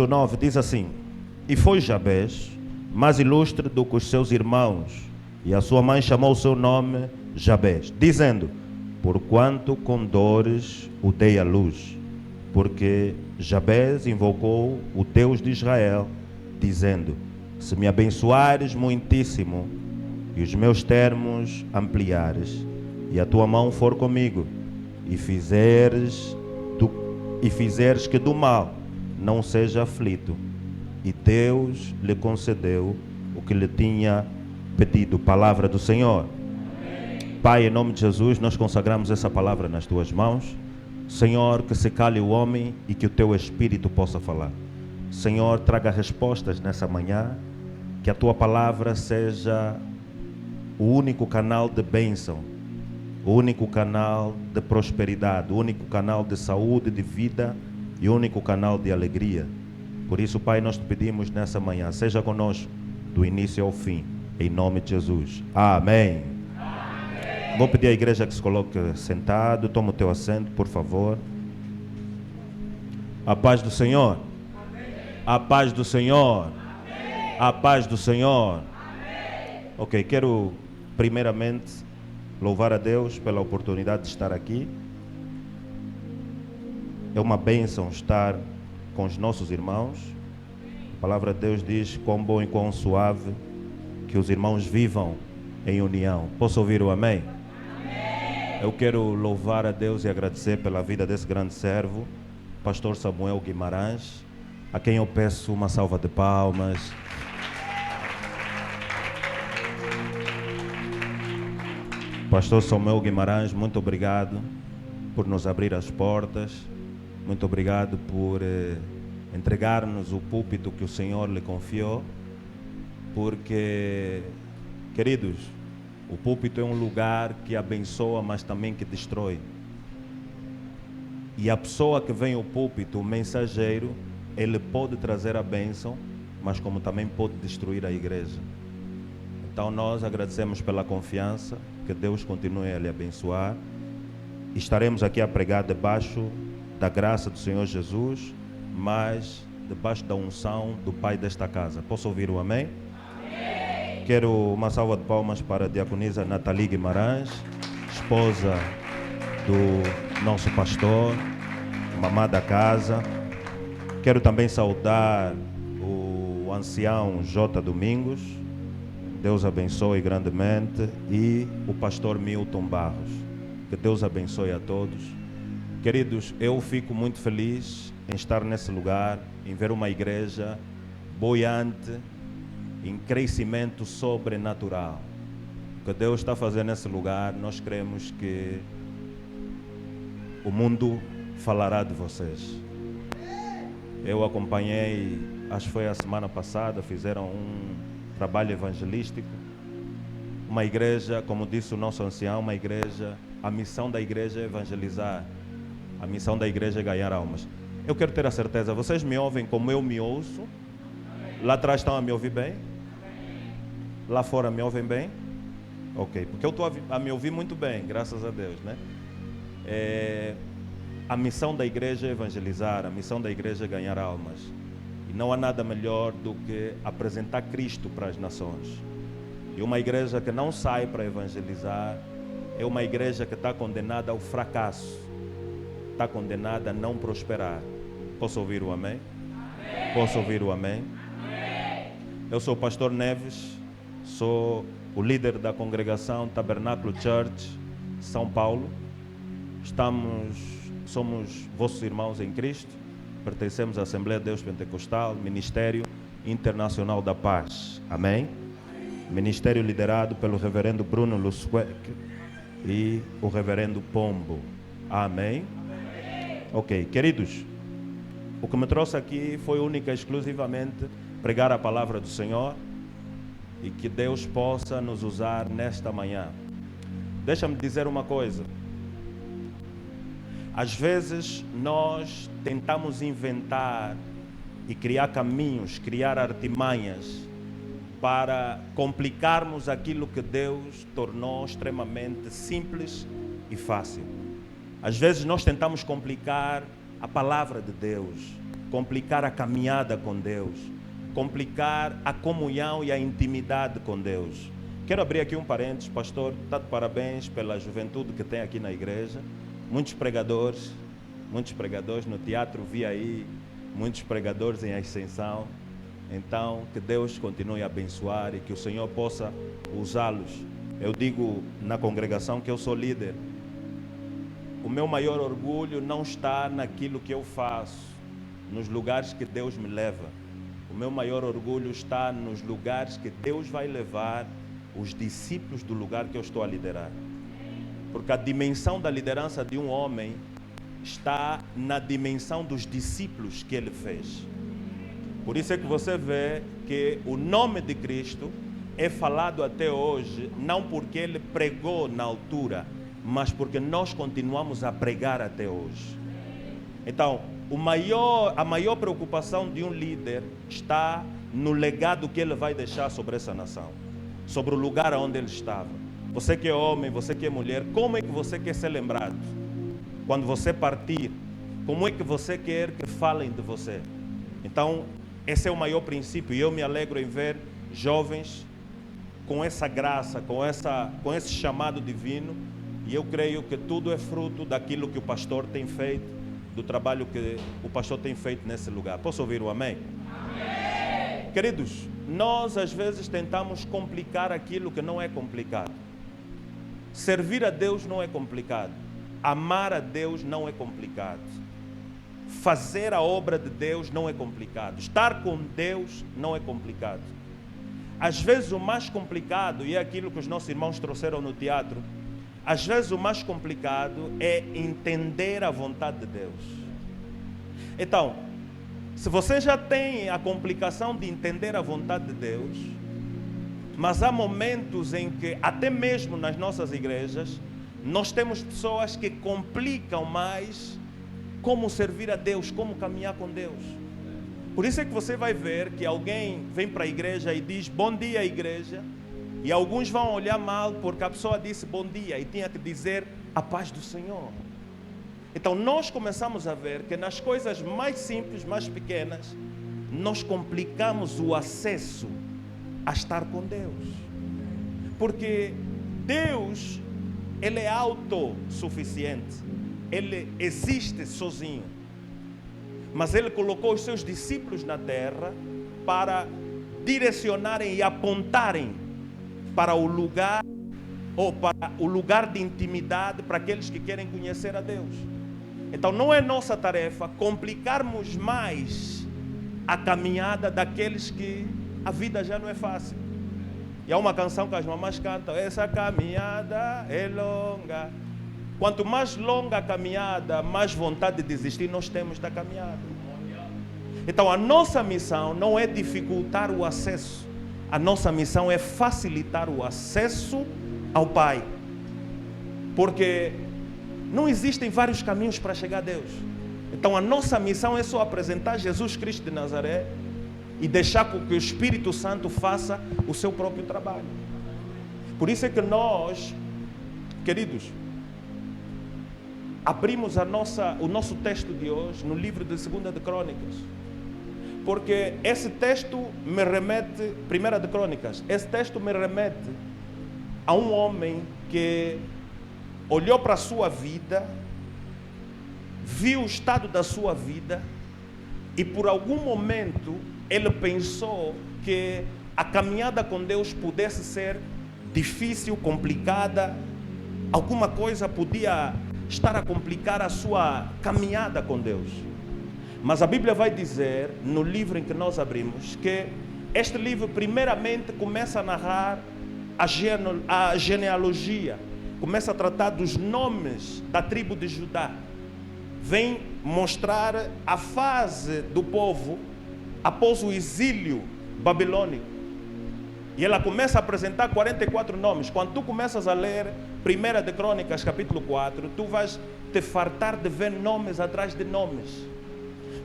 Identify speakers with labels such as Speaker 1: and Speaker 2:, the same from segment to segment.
Speaker 1: 9 diz assim: E foi Jabez mais ilustre do que os seus irmãos, e a sua mãe chamou o seu nome Jabez, dizendo: Porquanto com dores o dei à luz. Porque Jabez invocou o Deus de Israel, dizendo: Se me abençoares muitíssimo, e os meus termos ampliares, e a tua mão for comigo, e fizeres que do mal não seja aflito. E Deus lhe concedeu o que lhe tinha pedido. Palavra do Senhor. Amém. Pai, em nome de Jesus, nós consagramos essa palavra nas tuas mãos. Senhor, que se cale o homem e que o teu Espírito possa falar. Senhor, traga respostas nessa manhã, que a tua palavra seja o único canal de bênção, o único canal de prosperidade, o único canal de saúde, de vida e o único canal de alegria. Por isso, Pai, nós te pedimos nessa manhã, seja conosco do início ao fim, em nome de Jesus. Amém. Amém. Vou pedir à igreja que se coloque sentado. Toma o teu assento, por favor. A paz do Senhor. Amém. A paz do Senhor. Amém. A paz do Senhor. Amém. Ok, quero primeiramente louvar a Deus pela oportunidade de estar aqui. É uma bênção estar com os nossos irmãos. A palavra de Deus diz: quão bom e quão suave que os irmãos vivam em união. Posso ouvir o amém? Amém. Eu quero louvar a Deus e agradecer pela vida desse grande servo, pastor Samuel Guimarães, a quem eu peço uma salva de palmas. Pastor Samuel Guimarães, muito obrigado por nos abrir as portas. Muito obrigado por entregar-nos o púlpito que o Senhor lhe confiou, porque, queridos, o púlpito é um lugar que abençoa, mas também que destrói. E a pessoa que vem ao púlpito, o mensageiro, ele pode trazer a bênção, mas como também pode destruir a igreja. Então nós agradecemos pela confiança, que Deus continue a lhe abençoar. Estaremos aqui a pregar debaixo da graça do Senhor Jesus, mas debaixo da unção do Pai desta casa. Posso ouvir o amém? Amém. Quero uma salva de palmas para a diaconisa Nathalie Guimarães, esposa do nosso pastor, mamã da casa. Quero também saudar o ancião J. Domingos, Deus abençoe grandemente, e o pastor Milton Barros. Que Deus abençoe a todos. Queridos, eu fico muito feliz em estar nesse lugar, em ver uma igreja boiante, em crescimento sobrenatural. O que Deus está fazendo nesse lugar, nós cremos que o mundo falará de vocês. Eu acompanhei, acho que foi a semana passada, fizeram um trabalho evangelístico. Uma igreja, como disse o nosso ancião, uma igreja, a missão da igreja é evangelizar. A missão da igreja é ganhar almas. Eu quero ter a certeza, vocês me ouvem como eu me ouço? Lá atrás estão a me ouvir bem? Lá fora me ouvem bem? Ok, porque eu estou a me ouvir muito bem, graças a Deus, né? A missão da igreja é evangelizar, a missão da igreja é ganhar almas. E não há nada melhor do que apresentar Cristo para as nações. E uma igreja que não sai para evangelizar é uma igreja que está condenada ao fracasso. Está condenada a não prosperar. Posso ouvir o amém? Amém. Posso ouvir o amém? Amém. Eu sou o pastor Neves, sou o líder da congregação Tabernáculo Church, São Paulo. Somos vossos irmãos em Cristo, pertencemos à Assembleia de Deus Pentecostal, Ministério Internacional da Paz. Amém? Ministério liderado pelo reverendo Bruno Lusquec e o reverendo Pombo. Amém? Ok, queridos, o que me trouxe aqui foi única e exclusivamente pregar a palavra do Senhor e que Deus possa nos usar nesta manhã. Deixa-me dizer uma coisa. Às vezes nós tentamos inventar e criar caminhos, criar artimanhas para complicarmos aquilo que Deus tornou extremamente simples e fácil. Às vezes nós tentamos complicar a palavra de Deus. complicar a caminhada com Deus, complicar a comunhão e a intimidade com Deus. Quero abrir aqui um parênteses, pastor, está de parabéns pela juventude que tem aqui na igreja. Muitos pregadores no teatro, vi aí muitos pregadores em ascensão. Então, que Deus continue a abençoar e que o Senhor possa usá-los. Eu digo na congregação que eu sou líder. O meu maior orgulho não está naquilo que eu faço, nos lugares que Deus me leva. O meu maior orgulho está nos lugares que Deus vai levar os discípulos do lugar que eu estou a liderar. Porque a dimensão da liderança de um homem está na dimensão dos discípulos que ele fez. Por isso é que você vê que o nome de Cristo é falado até hoje, não porque ele pregou na altura, mas porque nós continuamos a pregar até hoje. Então, a maior preocupação de um líder está no legado que ele vai deixar sobre essa nação, sobre o lugar onde ele estava. Você que é homem, você que é mulher, como é que você quer ser lembrado? Quando você partir, como é que você quer que falem de você? Então, esse é o maior princípio, e eu me alegro em ver jovens com essa graça, com esse chamado divino, e eu creio que tudo é fruto daquilo que o pastor tem feito, do trabalho que o pastor tem feito nesse lugar. Posso ouvir o amém? Amém! Queridos, nós às vezes tentamos complicar aquilo que não é complicado. Servir a Deus não é complicado. Amar a Deus não é complicado. Fazer a obra de Deus não é complicado. Estar com Deus não é complicado. Às vezes o mais complicado, e é aquilo que os nossos irmãos trouxeram no teatro, às vezes o mais complicado é entender a vontade de Deus. Então, se você já tem a complicação de entender a vontade de Deus, mas há momentos em que, até mesmo nas nossas igrejas, nós temos pessoas que complicam mais como servir a Deus, como caminhar com Deus. Por isso é que você vai ver que alguém vem para a igreja e diz bom dia, igreja, e alguns vão olhar mal porque a pessoa disse bom dia e tinha que dizer a paz do Senhor. Então nós começamos a ver que nas coisas mais simples, mais pequenas, nós complicamos o acesso a estar com Deus. Porque Deus, Ele é autossuficiente, Ele existe sozinho. Mas Ele colocou os seus discípulos na terra para direcionarem e apontarem para o lugar, ou para o lugar de intimidade para aqueles que querem conhecer a Deus. Então não é nossa tarefa complicarmos mais a caminhada daqueles que a vida já não é fácil. E há uma canção que as mamães cantam: essa caminhada é longa. Quanto mais longa a caminhada, mais vontade de desistir nós temos da caminhada. Então a nossa missão não é dificultar o acesso. A nossa missão é facilitar o acesso ao Pai. Porque não existem vários caminhos para chegar a Deus. Então a nossa missão é só apresentar Jesus Cristo de Nazaré e deixar que o Espírito Santo faça o seu próprio trabalho. Por isso é que nós, queridos, abrimos o nosso texto de hoje no livro de 2 de Crônicas. Porque esse texto me remete, 1 de Crônicas, esse texto me remete a um homem que olhou para a sua vida, viu o estado da sua vida e por algum momento ele pensou que a caminhada com Deus pudesse ser difícil, complicada, alguma coisa podia estar a complicar a sua caminhada com Deus. Mas a Bíblia vai dizer, no livro em que nós abrimos, que este livro primeiramente começa a narrar a genealogia, começa a tratar dos nomes da tribo de Judá. Vem mostrar a fase do povo após o exílio babilônico. E ela começa a apresentar 44 nomes. Quando tu começas a ler 1 de Crônicas, capítulo 4, tu vais te fartar de ver nomes atrás de nomes.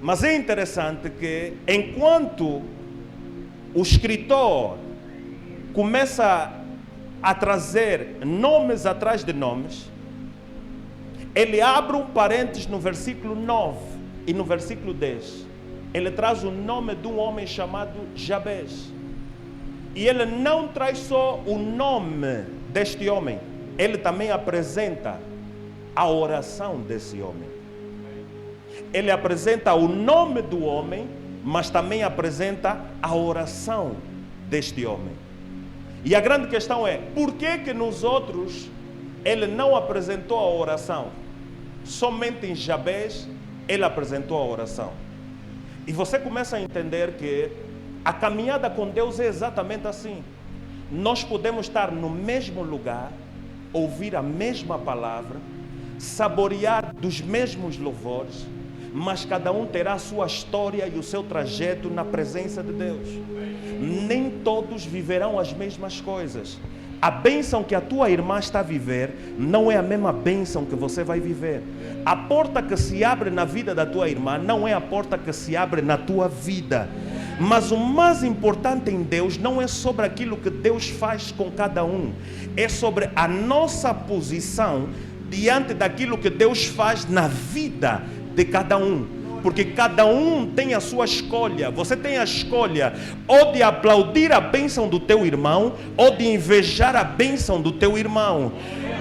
Speaker 1: Mas é interessante que, enquanto o escritor começa a trazer nomes atrás de nomes, ele abre um parênteses no versículo 9 e no versículo 10. ele traz o nome de um homem chamado Jabez. E ele não traz só o nome deste homem, ele também apresenta a oração desse homem. Ele apresenta o nome do homem, mas também apresenta a oração deste homem. E a grande questão é, por que nos outros ele não apresentou a oração? Somente em Jabez ele apresentou a oração. E você começa a entender que a caminhada com Deus é exatamente assim. Nós podemos estar no mesmo lugar, ouvir a mesma palavra, saborear dos mesmos louvores, mas cada um terá a sua história e o seu trajeto na presença de Deus. Nem todos viverão as mesmas coisas. A bênção que a tua irmã está a viver não é a mesma bênção que você vai viver. A porta que se abre na vida da tua irmã não é a porta que se abre na tua vida. Mas o mais importante em Deus não é sobre aquilo que Deus faz com cada um, é sobre a nossa posição diante daquilo que Deus faz na vida de cada um. Porque cada um tem a sua escolha. Você tem a escolha ou de aplaudir a bênção do teu irmão, ou de invejar a bênção do teu irmão.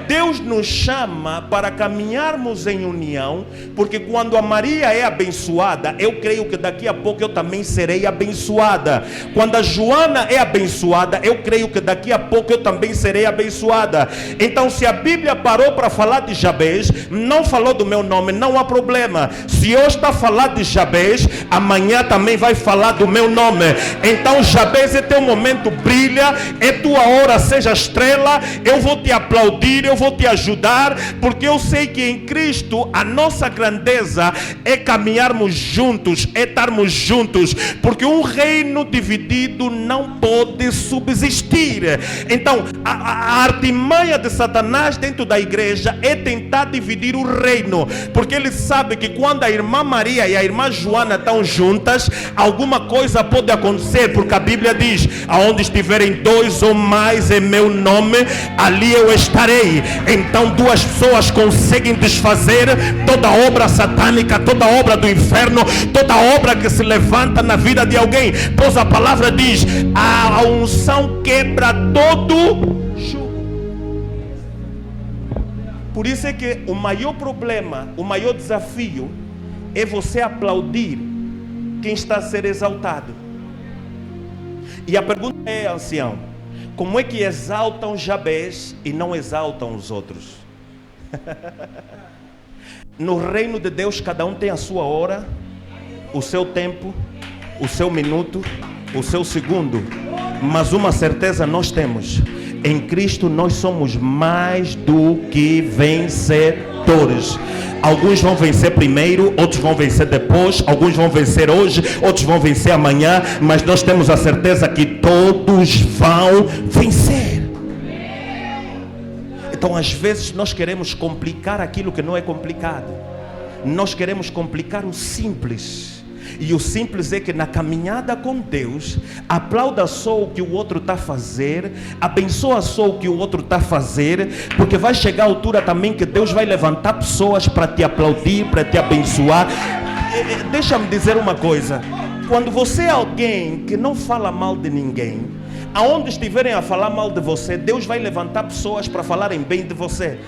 Speaker 1: Deus nos chama para caminharmos em união, porque quando a Maria é abençoada, eu creio que daqui a pouco eu também serei abençoada. Quando a Joana é abençoada, eu creio que daqui a pouco eu também serei abençoada. Então, se a Bíblia parou para falar de Jabez, não falou do meu nome, não há problema. Se hoje está falando de Jabez, amanhã também vai falar do meu nome. Então, Jabez, é teu momento, brilha, é tua hora, seja estrela. Eu vou te aplaudir, eu vou te ajudar, porque eu sei que em Cristo a nossa grandeza é caminharmos juntos, é estarmos juntos, porque um reino dividido não pode subsistir. Então a artimanha de Satanás dentro da igreja é tentar dividir o reino, porque ele sabe que quando a irmã Maria e a irmã Joana estão juntas, alguma coisa pode acontecer, porque a Bíblia diz: aonde estiverem dois ou mais em meu nome, ali eu estarei. Então duas pessoas conseguem desfazer toda obra satânica, toda obra do inferno, toda obra que se levanta na vida de alguém, pois a palavra diz: a unção quebra todo jugo. Por isso é que o maior problema, o maior desafio é você aplaudir quem está a ser exaltado. E a pergunta é, ancião, como é que exaltam Jabez e não exaltam os outros? No reino de Deus, cada um tem a sua hora, o seu tempo, o seu minuto, o seu segundo. Mas uma certeza nós temos: em Cristo nós somos mais do que vencedores. Alguns vão vencer primeiro, outros vão vencer depois, alguns vão vencer hoje, outros vão vencer amanhã, mas nós temos a certeza que todos vão vencer. Então às vezes nós queremos complicar aquilo que não é complicado. Nós queremos complicar o simples. E o simples é que na caminhada com Deus, aplauda só o que o outro está a fazer, abençoa só o que o outro está a fazer, porque vai chegar a altura também que Deus vai levantar pessoas para te aplaudir, para te abençoar. Deixa-me dizer uma coisa: quando você é alguém que não fala mal de ninguém, aonde estiverem a falar mal de você, Deus vai levantar pessoas para falarem bem de você.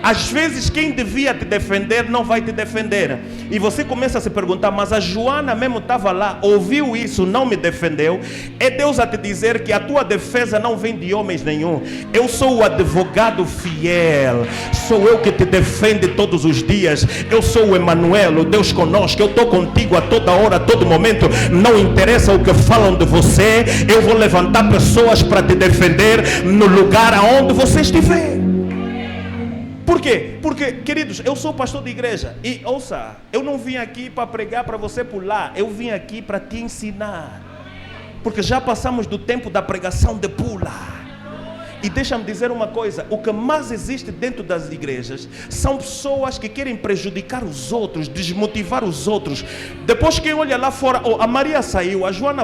Speaker 1: Às vezes quem devia te defender não vai te defender. E você começa a se perguntar: mas a Joana mesmo estava lá, ouviu isso, não me defendeu. É Deus a te dizer que a tua defesa não vem de homens nenhum. Eu sou o advogado fiel. Sou eu que te defende todos os dias. Eu sou o Emanuel, o Deus conosco. Eu estou contigo a toda hora, a todo momento. Não interessa o que falam de você, eu vou levantar pessoas para te defender no lugar aonde você estiver. Por quê? Porque, queridos, eu sou pastor de igreja. E ouça, eu não vim aqui para pregar para você pular. Eu vim aqui para te ensinar. Porque já passamos do tempo da pregação de pular. E deixa-me dizer uma coisa: o que mais existe dentro das igrejas são pessoas que querem prejudicar os outros, desmotivar os outros. Depois quem olha lá fora, oh, a Maria saiu, a Joana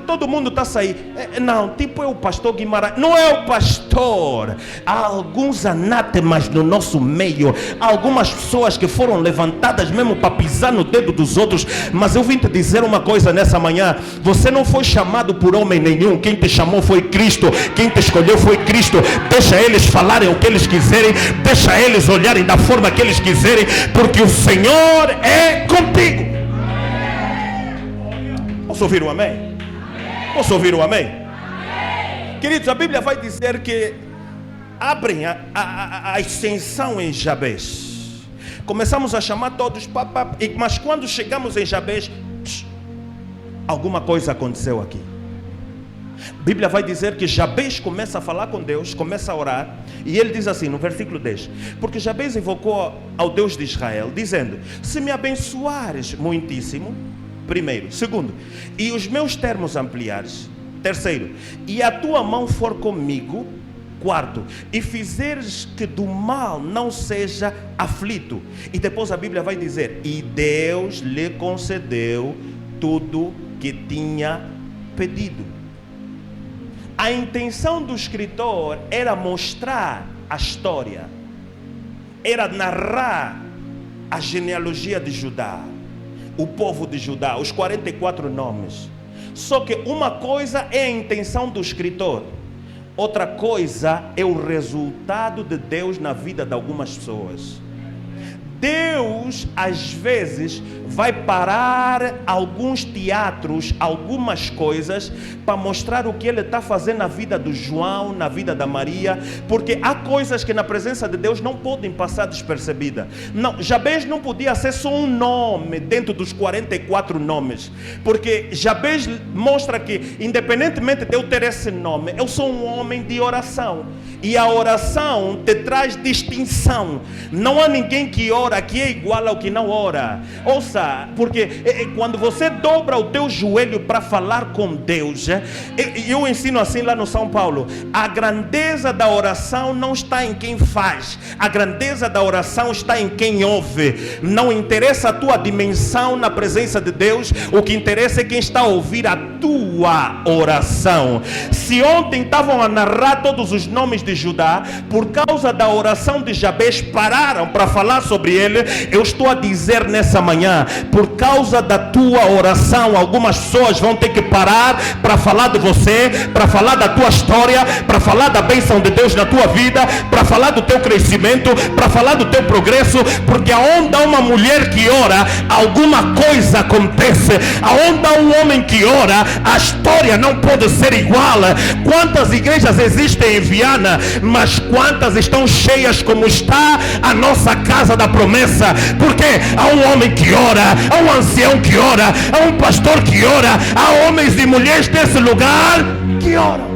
Speaker 1: todo mundo está a sair. Não, tipo é o pastor Guimarães. Não é o pastor. Há alguns anátemas no nosso meio, há algumas pessoas que foram levantadas mesmo para pisar no dedo dos outros. Mas eu vim te dizer uma coisa nessa manhã: você não foi chamado por homem nenhum. Quem te chamou foi Cristo. Quem te escolheu foi Cristo. Deixa eles falarem o que eles quiserem, deixa eles olharem da forma que eles quiserem, porque o Senhor é contigo. Posso ouvir um amém? Posso ouvir um amém? Queridos, a Bíblia vai dizer que abrem a ascensão em Jabes. Começamos a chamar todos, mas quando chegamos em Jabes, alguma coisa aconteceu aqui. A Bíblia vai dizer que Jabes começa a falar com Deus, começa a orar, e ele diz assim no versículo 10: porque Jabes invocou ao Deus de Israel, dizendo: se me abençoares muitíssimo, primeiro, segundo, e os meus termos ampliares, terceiro, e a tua mão for comigo, quarto, e fizeres que do mal não seja aflito. E depois a Bíblia vai dizer: e Deus lhe concedeu tudo que tinha pedido. A intenção do escritor era mostrar a história, era narrar a genealogia de Judá, o povo de Judá, os 44 nomes. Só que uma coisa é a intenção do escritor, outra coisa é o resultado de Deus na vida de algumas pessoas. Deus às vezes vai parar alguns teatros, algumas coisas, para mostrar o que Ele está fazendo na vida do João, na vida da Maria, porque há coisas que na presença de Deus não podem passar despercebidas. Não, Jabes não podia ser só um nome dentro dos 44 nomes, porque Jabes mostra que, independentemente de eu ter esse nome, eu sou um homem de oração, e a oração te traz distinção. Não há ninguém que ora que é igual ao que não ora. Ouça, porque quando você dobra o teu joelho para falar com Deus, eu ensino assim lá no São Paulo: a grandeza da oração não está em quem faz, a grandeza da oração está em quem ouve. Não interessa a tua dimensão na presença de Deus, o que interessa é quem está a ouvir a tua oração. Se ontem estavam a narrar todos os nomes de Judá, por causa da oração de Jabes pararam para falar sobre ele, eu estou a dizer nessa manhã: por causa da tua oração, algumas pessoas vão ter que parar para falar de você, para falar da tua história, para falar da bênção de Deus na tua vida, para falar do teu crescimento, para falar do teu progresso, porque aonde há uma mulher que ora, alguma coisa acontece. Aonde há um homem que ora, a história não pode ser igual. Quantas igrejas existem em Viana, mas quantas estão cheias como está a nossa casa da promessa? Porque há um homem que ora, há um ancião que ora, há um pastor que ora, há homens e mulheres desse lugar que oram.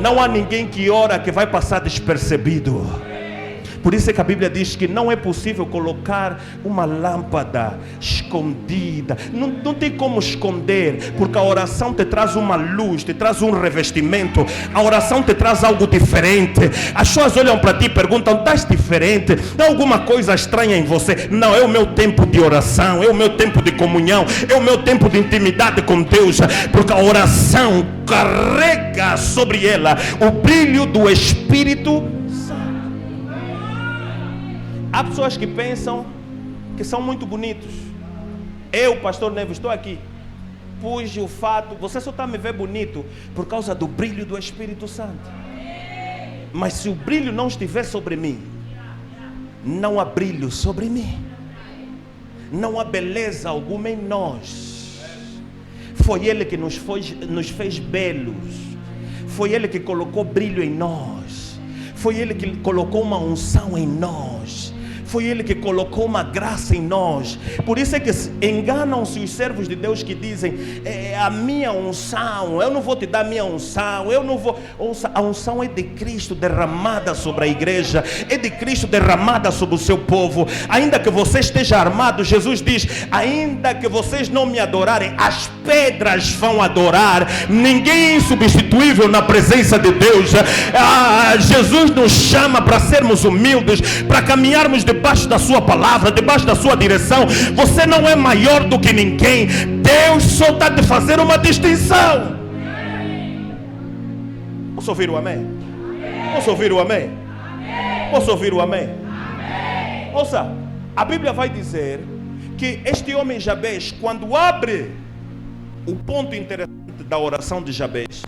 Speaker 1: Não há ninguém que ora que vai passar despercebido. Por isso é que a Bíblia diz que não é possível colocar uma lâmpada escondida. Não tem como esconder, porque a oração te traz uma luz, te traz um revestimento. A oração te traz algo diferente. As pessoas olham para ti e perguntam: estás diferente? Há alguma coisa estranha em você? Não, é o meu tempo de oração, é o meu tempo de comunhão, é o meu tempo de intimidade com Deus, porque a oração carrega sobre ela o brilho do Espírito. Há pessoas que pensam que são muito bonitos. Eu, pastor Neves, estou aqui. Pus o fato, você só está me ver bonito por causa do brilho do Espírito Santo. Mas se o brilho não estiver sobre mim, não há brilho sobre mim. Não há beleza alguma em nós. Foi Ele que nos fez belos. Foi Ele que colocou brilho em nós. Foi Ele que colocou uma unção em nós. Foi Ele que colocou uma graça em nós. Por isso é que enganam-se os servos de Deus que dizem: a minha unção, eu não vou te dar minha unção, eu não vou. A unção é de Cristo derramada sobre a igreja, é de Cristo derramada sobre o seu povo. Ainda que você esteja armado, Jesus diz: ainda que vocês não me adorarem, as pedras vão adorar. Ninguém é insubstituível na presença de Deus. Jesus nos chama para sermos humildes, para caminharmos debaixo da sua palavra, debaixo da sua direção. Você não é maior do que ninguém. Deus só está de fazer uma distinção. Posso ouvir o amém? Posso ouvir o amém? Posso ouvir o amém? Ouça, a Bíblia vai dizer que este homem Jabes, quando abre o ponto interessante da oração de Jabes,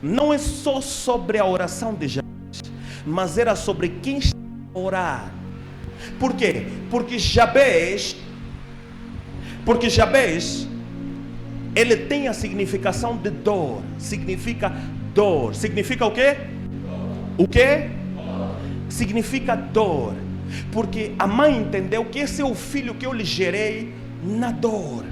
Speaker 1: não é só sobre a oração de Jabes, mas era sobre quem está a orar. Por quê? Porque Jabes, ele tem a significação de dor. Significa dor. Significa o quê? O quê? Significa dor. Porque a mãe entendeu que esse é o filho que eu lhe gerei na dor.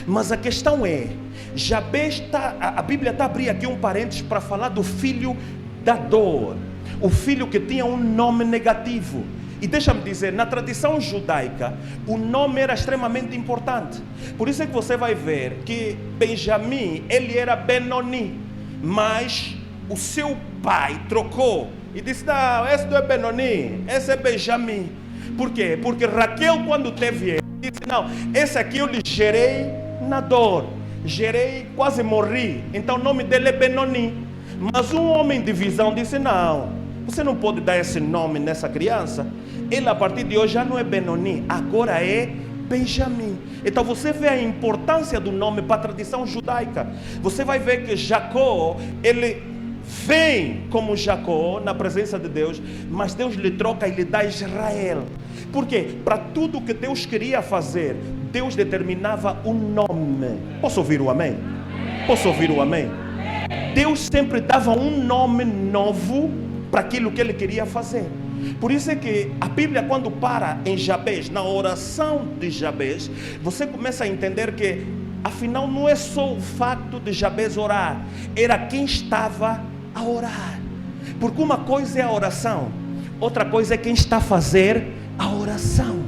Speaker 1: Mas a questão é, Jabes está, a Bíblia está abrindo aqui um parênteses para falar do filho da dor. O filho que tinha um nome negativo. E deixa-me dizer, na tradição judaica, o nome era extremamente importante. Por isso é que você vai ver que Benjamim, ele era Benoni, mas o seu pai trocou e disse: não, esse não é Benoni, esse é Benjamim. Por quê? Porque Raquel, quando teve ele, disse: não, esse aqui eu lhe gerei na dor, gerei, quase morri, então o nome dele é Benoni. Mas um homem de visão disse: não, você não pode dar esse nome nessa criança. Ele a partir de hoje já não é Benoni, agora é Benjamim. Então você vê a importância do nome para a tradição judaica. Você vai ver que Jacó, ele vem como Jacó na presença de Deus, mas Deus lhe troca e lhe dá Israel. Por quê? Para tudo que Deus queria fazer, Deus determinava um nome. Posso ouvir o amém? Posso ouvir o amém? Deus sempre dava um nome novo para aquilo que Ele queria fazer. Por isso é que a Bíblia, quando para em Jabes, na oração de Jabes, você começa a entender que afinal não é só o fato de Jabes orar, era quem estava a orar. Porque uma coisa é a oração, outra coisa é quem está a fazer a oração.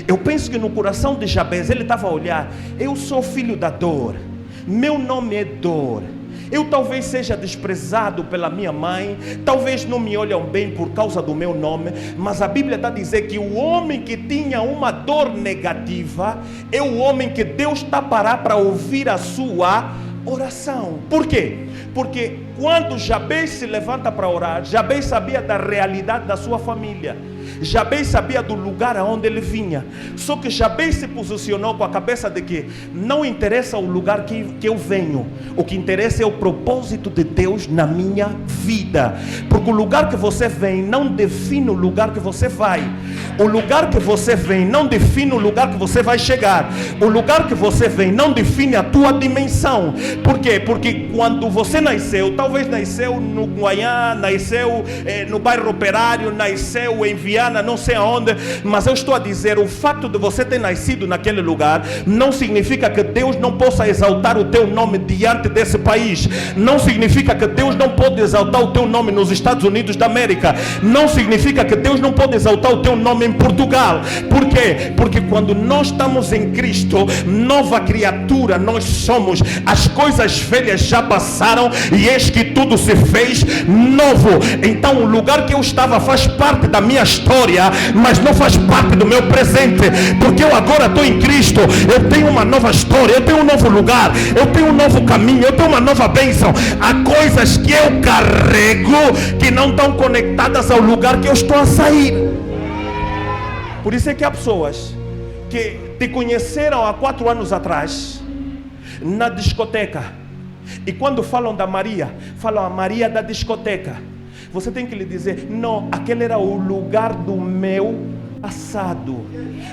Speaker 1: Eu penso que no coração de Jabes, ele estava a olhar: eu sou filho da dor, meu nome é dor. Eu talvez seja desprezado pela minha mãe, talvez não me olham bem por causa do meu nome, mas a Bíblia está a dizer que o homem que tinha uma dor negativa é o homem que Deus está a parar para ouvir a sua oração. Por quê? Porque quando Jabes se levanta para orar, Jabes sabia da realidade da sua família, Jabes sabia do lugar aonde ele vinha. Só que Jabes se posicionou com a cabeça de que não interessa o lugar que eu venho, o que interessa é o propósito de Deus na minha vida. Porque o lugar que você vem não define o lugar que você vai. O lugar que você vem não define o lugar que você vai chegar. O lugar que você vem não define a tua dimensão. Por quê? Porque quando você nasceu, talvez nasceu no Guaiá, nasceu no bairro Operário, nasceu em Viana, não sei aonde, mas eu estou a dizer, o fato de você ter nascido naquele lugar não significa que Deus não possa exaltar o teu nome diante desse país. Não significa que Deus não pode exaltar o teu nome nos Estados Unidos da América. Não significa que Deus não pode exaltar o teu nome em Portugal. Por quê? Porque quando nós estamos em Cristo, nova criatura nós somos. As coisas velhas já passaram e eis que tudo se fez novo. Então o lugar que eu estava faz parte da minha história, mas não faz parte do meu presente, porque eu agora estou em Cristo. Eu tenho uma nova história, eu tenho um novo lugar, eu tenho um novo caminho, eu tenho uma nova bênção. Há coisas que eu carrego que não estão conectadas ao lugar que eu estou a sair. Por isso é que há pessoas que te conheceram há 4 anos atrás na discoteca, e quando falam da Maria, falam a Maria da discoteca. Você tem que lhe dizer: não, aquele era o lugar do meu passado.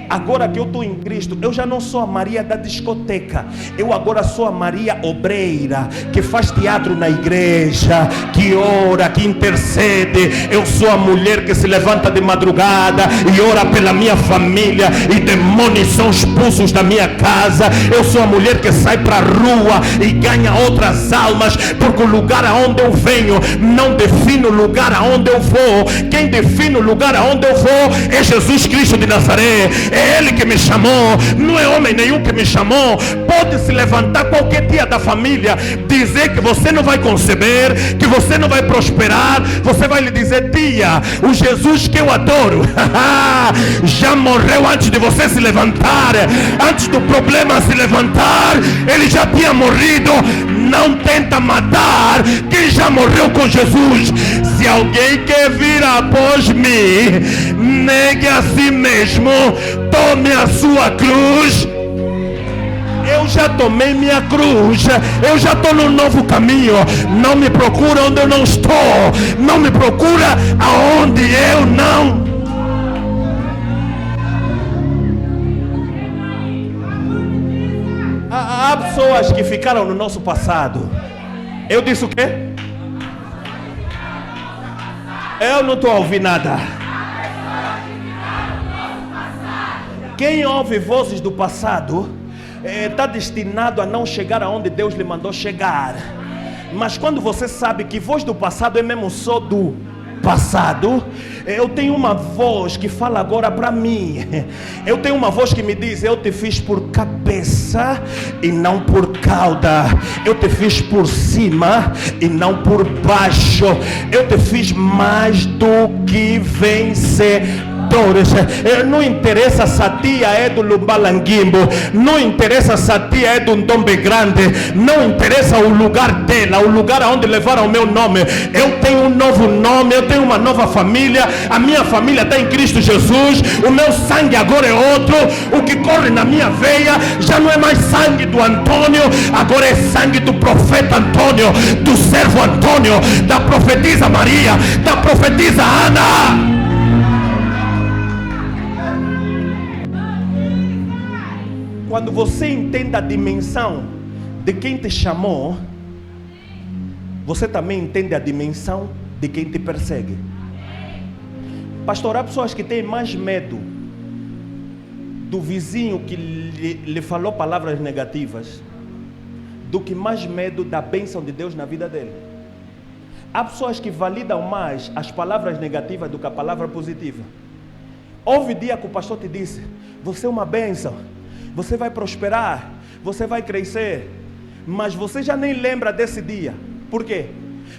Speaker 1: Agora que eu estou em Cristo, eu já não sou a Maria da discoteca. Eu agora sou a Maria obreira, que faz teatro na igreja, que ora, que intercede. Eu sou a mulher que se levanta de madrugada e ora pela minha família, e demônios são expulsos da minha casa. Eu sou a mulher que sai para a rua e ganha outras almas, porque o lugar aonde eu venho não define o lugar aonde eu vou. Quem define o lugar aonde eu vou é Jesus Cristo de Nazaré. É Ele que me chamou, não é homem nenhum que me chamou. Pode se levantar qualquer dia da família, dizer que você não vai conceber, que você não vai prosperar. Você vai lhe dizer: tia, o Jesus que eu adoro já morreu antes de você se levantar, antes do problema se levantar, ele já tinha morrido. Não tenta matar quem já morreu com Jesus. Se alguém quer vir após mim, negue a si mesmo, tome a sua cruz. Eu já tomei minha cruz, eu já estou no novo caminho. Não me procura onde eu não estou, não me procura aonde eu não. Há pessoas que ficaram no nosso passado. Eu disse o quê? Eu não estou a ouvir nada. Quem ouve vozes do passado está destinado a não chegar aonde Deus lhe mandou chegar. Mas quando você sabe que voz do passado é mesmo só do passado, eu tenho uma voz que fala agora para mim. Eu tenho uma voz que me diz: eu te fiz por cabeça e não por cauda. Eu te fiz por cima e não por baixo. Eu te fiz mais do que vencer. Não interessa se a tia é do Lumbalangimbo, não interessa se a tia é do Ndombe Grande, não interessa o lugar dela, o lugar aonde levaram o meu nome. Eu tenho um novo nome, eu tenho uma nova família. A minha família está em Cristo Jesus. O meu sangue agora é outro. O que corre na minha veia já não é mais sangue do Antônio, agora é sangue do profeta Antônio, do servo Antônio, da profetisa Maria, da profetisa Ana. Quando você entende a dimensão de quem te chamou, você também entende a dimensão de quem te persegue. Pastor, há pessoas que têm mais medo do vizinho que lhe falou palavras negativas do que mais medo da bênção de Deus na vida dele. Há pessoas que validam mais as palavras negativas do que a palavra positiva. Houve dia que o pastor te disse: você é uma bênção, você vai prosperar, você vai crescer. Mas você já nem lembra desse dia. Por quê?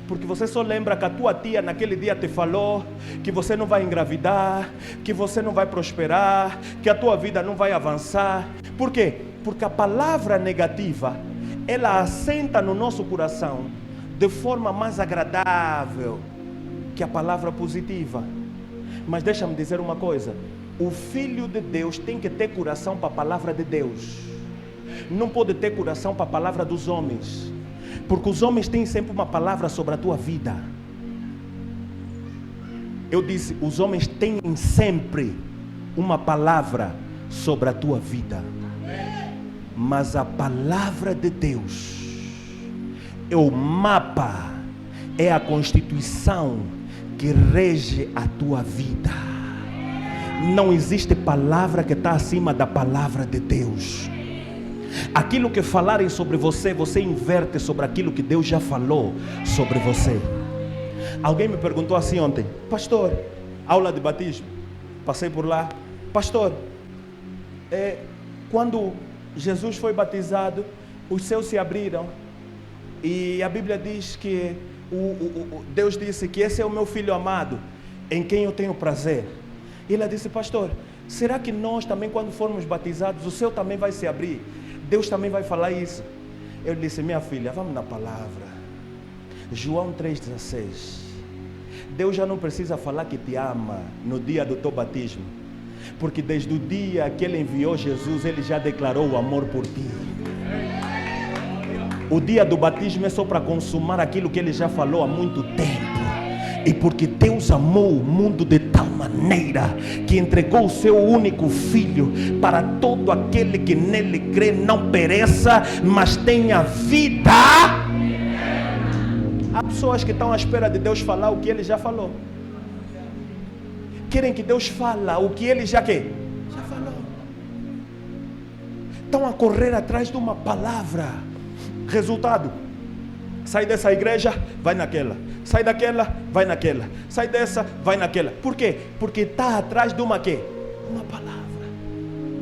Speaker 1: Porque você só lembra que a tua tia naquele dia te falou que você não vai engravidar, que você não vai prosperar, que a tua vida não vai avançar. Por quê? Porque a palavra negativa, ela assenta no nosso coração de forma mais agradável que a palavra positiva. Mas deixa-me dizer uma coisa: o Filho de Deus tem que ter coração para a palavra de Deus. Não pode ter coração para a palavra dos homens, porque os homens têm sempre uma palavra sobre a tua vida. Eu disse, os homens têm sempre uma palavra sobre a tua vida. Mas a palavra de Deus é o mapa, é a constituição que rege a tua vida. Não existe palavra que está acima da palavra de Deus. Aquilo que falarem sobre você, você inverte sobre aquilo que Deus já falou sobre você. Alguém me perguntou assim ontem: pastor, aula de batismo, passei por lá. Pastor, quando Jesus foi batizado, os céus se abriram e a Bíblia diz que Deus disse que esse é o meu filho amado, em quem eu tenho prazer. E ela disse: pastor, será que nós também, quando formos batizados, o céu também vai se abrir? Deus também vai falar isso? Eu disse: minha filha, vamos na palavra. João 3,16. Deus já não precisa falar que te ama no dia do teu batismo, porque desde o dia que Ele enviou Jesus, Ele já declarou o amor por ti. O dia do batismo é só para consumar aquilo que Ele já falou há muito tempo.
Speaker 2: E porque Deus amou o mundo de tal maneira que entregou o seu único filho, para todo aquele que nele crê não pereça, mas tenha vida. Há pessoas que estão à espera de Deus falar o que Ele já falou. Querem que Deus fale o que Ele já falou. Estão a correr atrás de uma palavra. Resultado: sai dessa igreja, vai naquela. Sai daquela, vai naquela. Sai dessa, vai naquela. Por quê? Porque está atrás de uma palavra.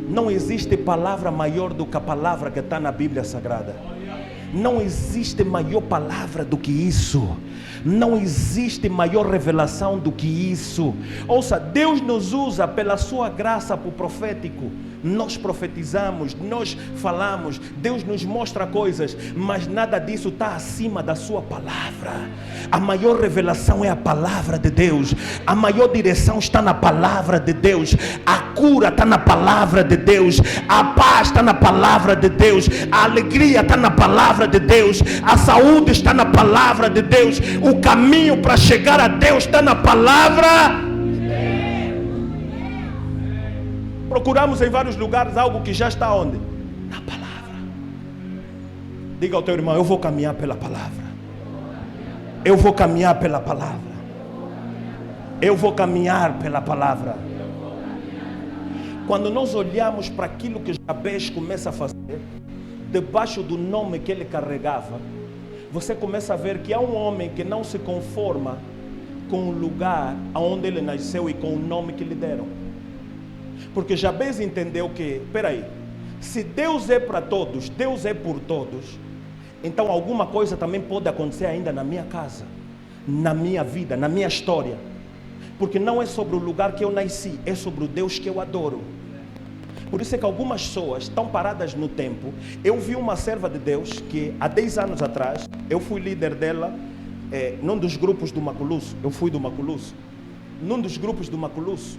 Speaker 2: Não existe palavra maior do que a palavra que está na Bíblia Sagrada. Não existe maior palavra do que isso. Não existe maior revelação do que isso. Ouça, Deus nos usa pela sua graça para o profético. Nós profetizamos, nós falamos, Deus nos mostra coisas, mas nada disso está acima da sua palavra. A maior revelação é a palavra de Deus. A maior direção está na palavra de Deus. A cura está na palavra de Deus. A paz está na palavra de Deus. A alegria está na palavra de Deus. A saúde está na palavra de Deus. O caminho para chegar a Deus está na palavra. Procuramos em vários lugares algo que já está onde? Na palavra. Diga ao teu irmão: eu vou caminhar pela palavra. Eu vou caminhar pela palavra. Eu vou caminhar pela palavra. Quando nós olhamos para aquilo que Jabez começa a fazer, debaixo do nome que ele carregava, você começa a ver que há um homem que não se conforma com o lugar onde ele nasceu e com o nome que lhe deram. Porque Jabez entendeu que, peraí, se Deus é para todos, Deus é por todos, então alguma coisa também pode acontecer ainda na minha casa, na minha vida, na minha história. Porque não é sobre o lugar que eu nasci, é sobre o Deus que eu adoro. Por isso é que algumas pessoas estão paradas no tempo. Eu vi uma serva de Deus que há 10 anos atrás, eu fui líder dela, num dos grupos do Maculusso. Eu fui do Maculusso. Num dos grupos do Maculusso,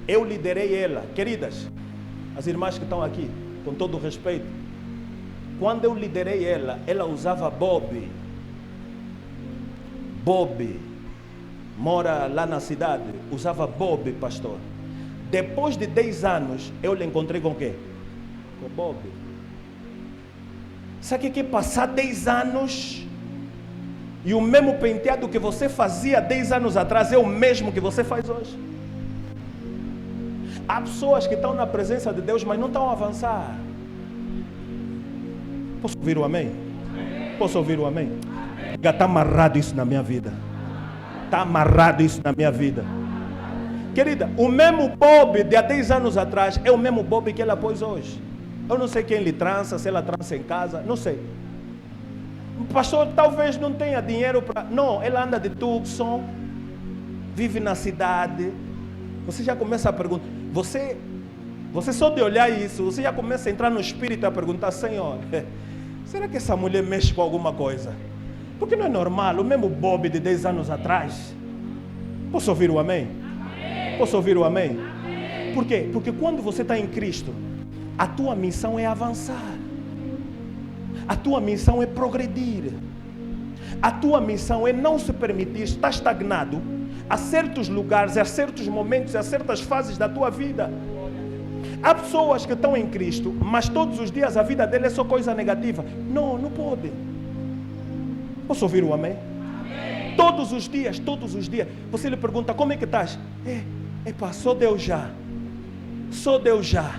Speaker 2: eu liderei ela. Queridas, as irmãs que estão aqui, com todo o respeito, quando eu liderei ela, ela usava Bob, mora lá na cidade, usava Bob, pastor. Depois de 10 anos, eu lhe encontrei com o quê? Com Bob. Sabe o que é passar 10 anos e o mesmo penteado que você fazia 10 anos atrás é o mesmo que você faz hoje? Há pessoas que estão na presença de Deus, mas não estão a avançar. Posso ouvir o amém? Posso ouvir o amém? Está amarrado isso na minha vida. Está amarrado isso na minha vida. Querida, o mesmo Bob de há 10 anos atrás é o mesmo Bob que ela pôs hoje. Eu não sei quem lhe trança, se ela trança em casa, não sei. O pastor talvez não tenha dinheiro para... Não, ela anda de Tucson, vive na cidade. Você já começa a perguntar, você só de olhar isso, você já começa a entrar no espírito e a perguntar: Senhor, será que essa mulher mexe com alguma coisa? Porque não é normal, o mesmo Bob de 10 anos atrás. Posso ouvir o amém? Posso ouvir o amém? Por quê? Porque quando você está em Cristo, a tua missão é avançar. A tua missão é progredir. A tua missão é não se permitir estar estagnado a certos lugares, a certos momentos, a certas fases da tua vida. Há pessoas que estão em Cristo, mas todos os dias a vida dele é só coisa negativa. Não, não pode. Posso ouvir o amém? Amém. Todos os dias, você lhe pergunta: como é que estás? Só Deus já. Só Deus já.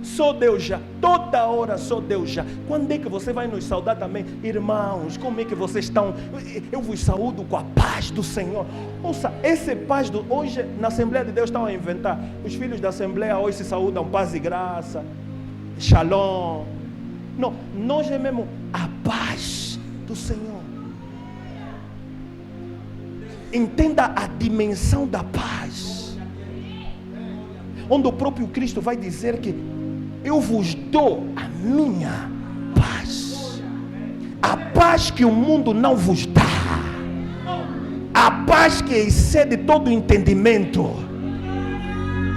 Speaker 2: Só Deus já. Toda hora só Deus já. Quando é que você vai nos saudar também? Irmãos, como é que vocês estão? Eu vos saúdo com a paz do Senhor. Ouça, essa paz hoje na Assembleia de Deus estão a inventar. Os filhos da Assembleia hoje se saúdam paz e graça, shalom. Não, nós é mesmo a paz do Senhor. Entenda a dimensão da paz, onde o próprio Cristo vai dizer que eu vos dou a minha paz, a paz que o mundo não vos dá, a paz que excede todo entendimento.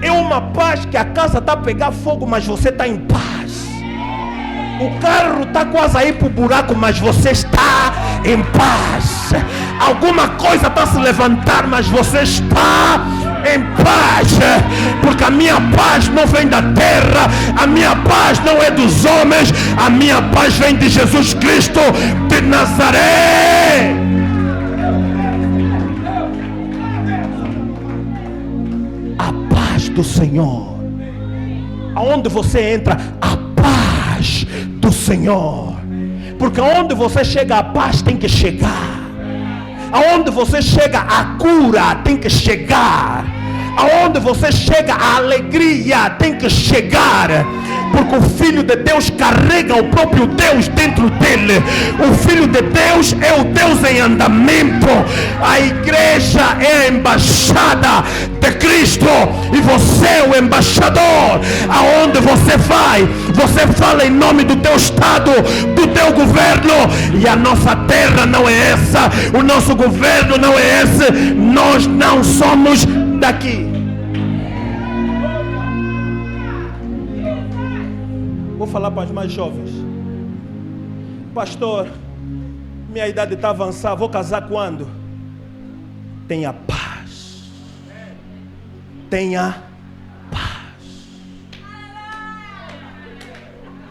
Speaker 2: É uma paz que a casa está a pegar fogo, mas você está em paz. O carro está quase a ir para o buraco, mas você está em paz. Alguma coisa está a se levantar, mas você está em paz, porque a minha paz não vem da terra, a minha paz não é dos homens, a minha paz vem de Jesus Cristo de Nazaré. A paz do Senhor, aonde você entra, a paz do Senhor, porque aonde você chega, a paz tem que chegar. Aonde você chega, a cura tem que chegar. Aonde você chega, a alegria tem que chegar. Porque o Filho de Deus carrega o próprio Deus dentro dele. O Filho de Deus é o Deus em andamento. A igreja é a embaixada de Cristo. E você é o embaixador. Aonde você vai, você fala em nome do teu estado, do teu governo. E a nossa terra não é essa. O nosso governo não é esse. Nós não somos daqui. Vou falar para os mais jovens. Pastor, minha idade está avançada, vou casar quando? Tenha paz. Tenha paz.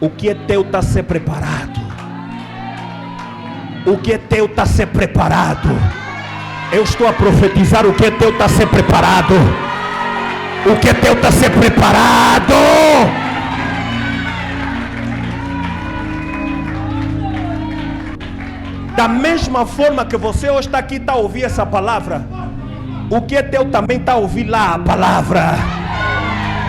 Speaker 2: O que é teu está a ser preparado. O que é teu está a ser preparado. Eu estou a profetizar, o que é teu está a ser preparado. O que é teu está a ser preparado. Da mesma forma que você hoje está aqui, está a ouvir essa palavra, o que é teu também está a ouvir lá a palavra.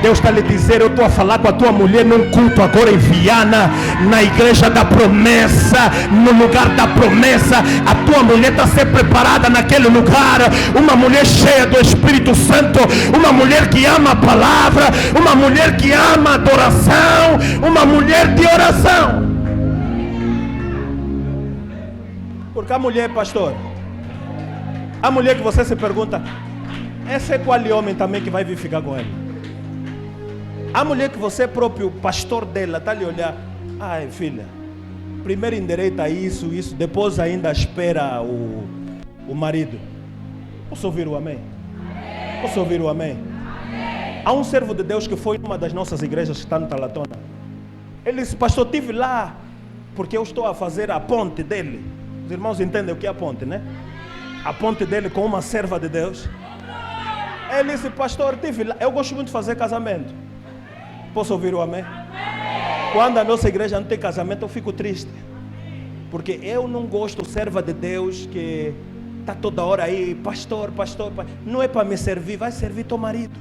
Speaker 2: Deus está a lhe dizer, eu estou a falar com a tua mulher num culto agora em Viana, na igreja da promessa, no lugar da promessa. A tua mulher está a ser preparada naquele lugar, uma mulher cheia do Espírito Santo, uma mulher que ama a palavra, uma mulher que ama a adoração, uma mulher de oração. Porque a mulher, pastor, a mulher que você se pergunta, essa é qual homem também que vai vir ficar com ele? A mulher que você próprio, pastor dela, está ali olhar, ai filha, primeiro endireita isso, depois ainda espera o marido. Posso ouvir o amém? Posso ouvir o amém? Há um servo de Deus que foi numa das nossas igrejas que está no Talatona. Ele disse, pastor, estive lá, porque eu estou a fazer a ponte dele. Os irmãos entendem o que é a ponte, né? A ponte dele com uma serva de Deus. Ele disse, pastor, tive lá. Eu gosto muito de fazer casamento. Posso ouvir o amém? Quando a nossa igreja não tem casamento, eu fico triste. Porque eu não gosto de serva de Deus que está toda hora aí, pastor. Não é para me servir, vai servir teu marido.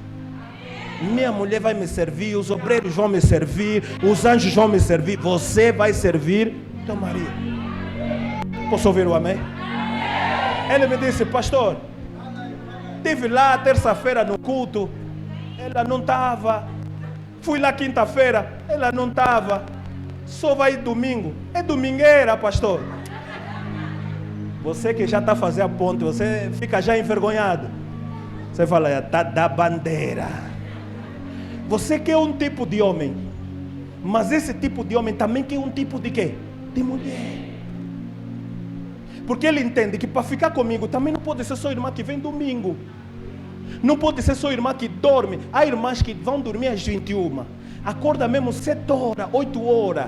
Speaker 2: Minha mulher vai me servir, os obreiros vão me servir, os anjos vão me servir. Você vai servir teu marido. Posso ouvir o amém? Ele me disse, pastor, estive lá terça-feira no culto, ela não estava. Fui lá quinta-feira, ela não estava. Só vai domingo. É domingueira, pastor. Você que já está fazendo a ponte, você fica já envergonhado. Você fala, está da bandeira. Você quer um tipo de homem, mas esse tipo de homem também quer um tipo de quê? De mulher. Porque ele entende que para ficar comigo também não pode ser só irmã que vem domingo. Não pode ser só irmã que dorme. Há irmãs que vão dormir às 21. Acorda mesmo 7 horas, 8 horas.